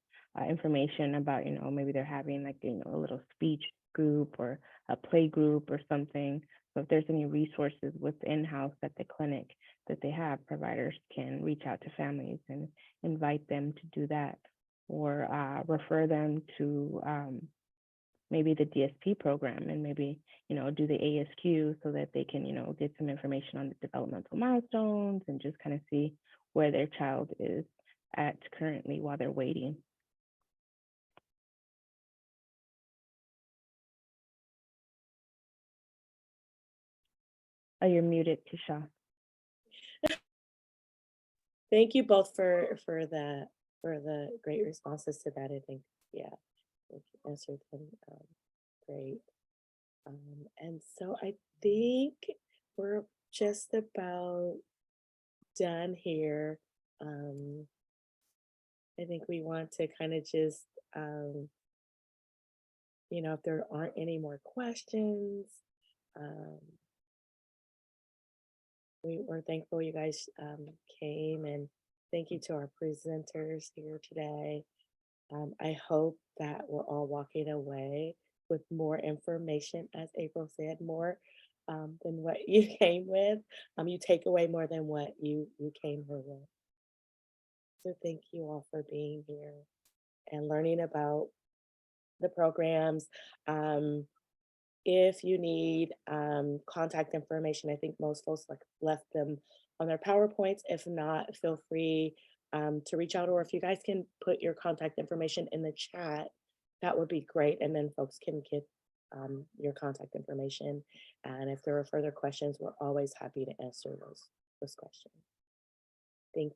information about, you know, maybe they're having like, you know, a little speech group or a play group or something. So if there's any resources with in-house at the clinic that they have, providers can reach out to families and invite them to do that, or refer them to maybe the DSP program, and maybe, you know, do the ASQ so that they can, you know, get some information on the developmental milestones and just kind of see where their child is at currently while they're waiting. Oh, you're muted, Tisha. Thank you both for the great responses to that. I think, yeah, you answered them great. And so I think we're just about done here. I think we want to kind of just, you know, if there aren't any more questions, we're thankful you guys came, and thank you to our presenters here today. I hope that we're all walking away with more information, as April said, more than what you came with. You take away more than what you came here with. So thank you all for being here and learning about the programs. If you need contact information, I think most folks like left them on their PowerPoints. If not, feel free to reach out, or if you guys can put your contact information in the chat, that would be great. And then folks can get your contact information. And if there are further questions, we're always happy to answer those questions.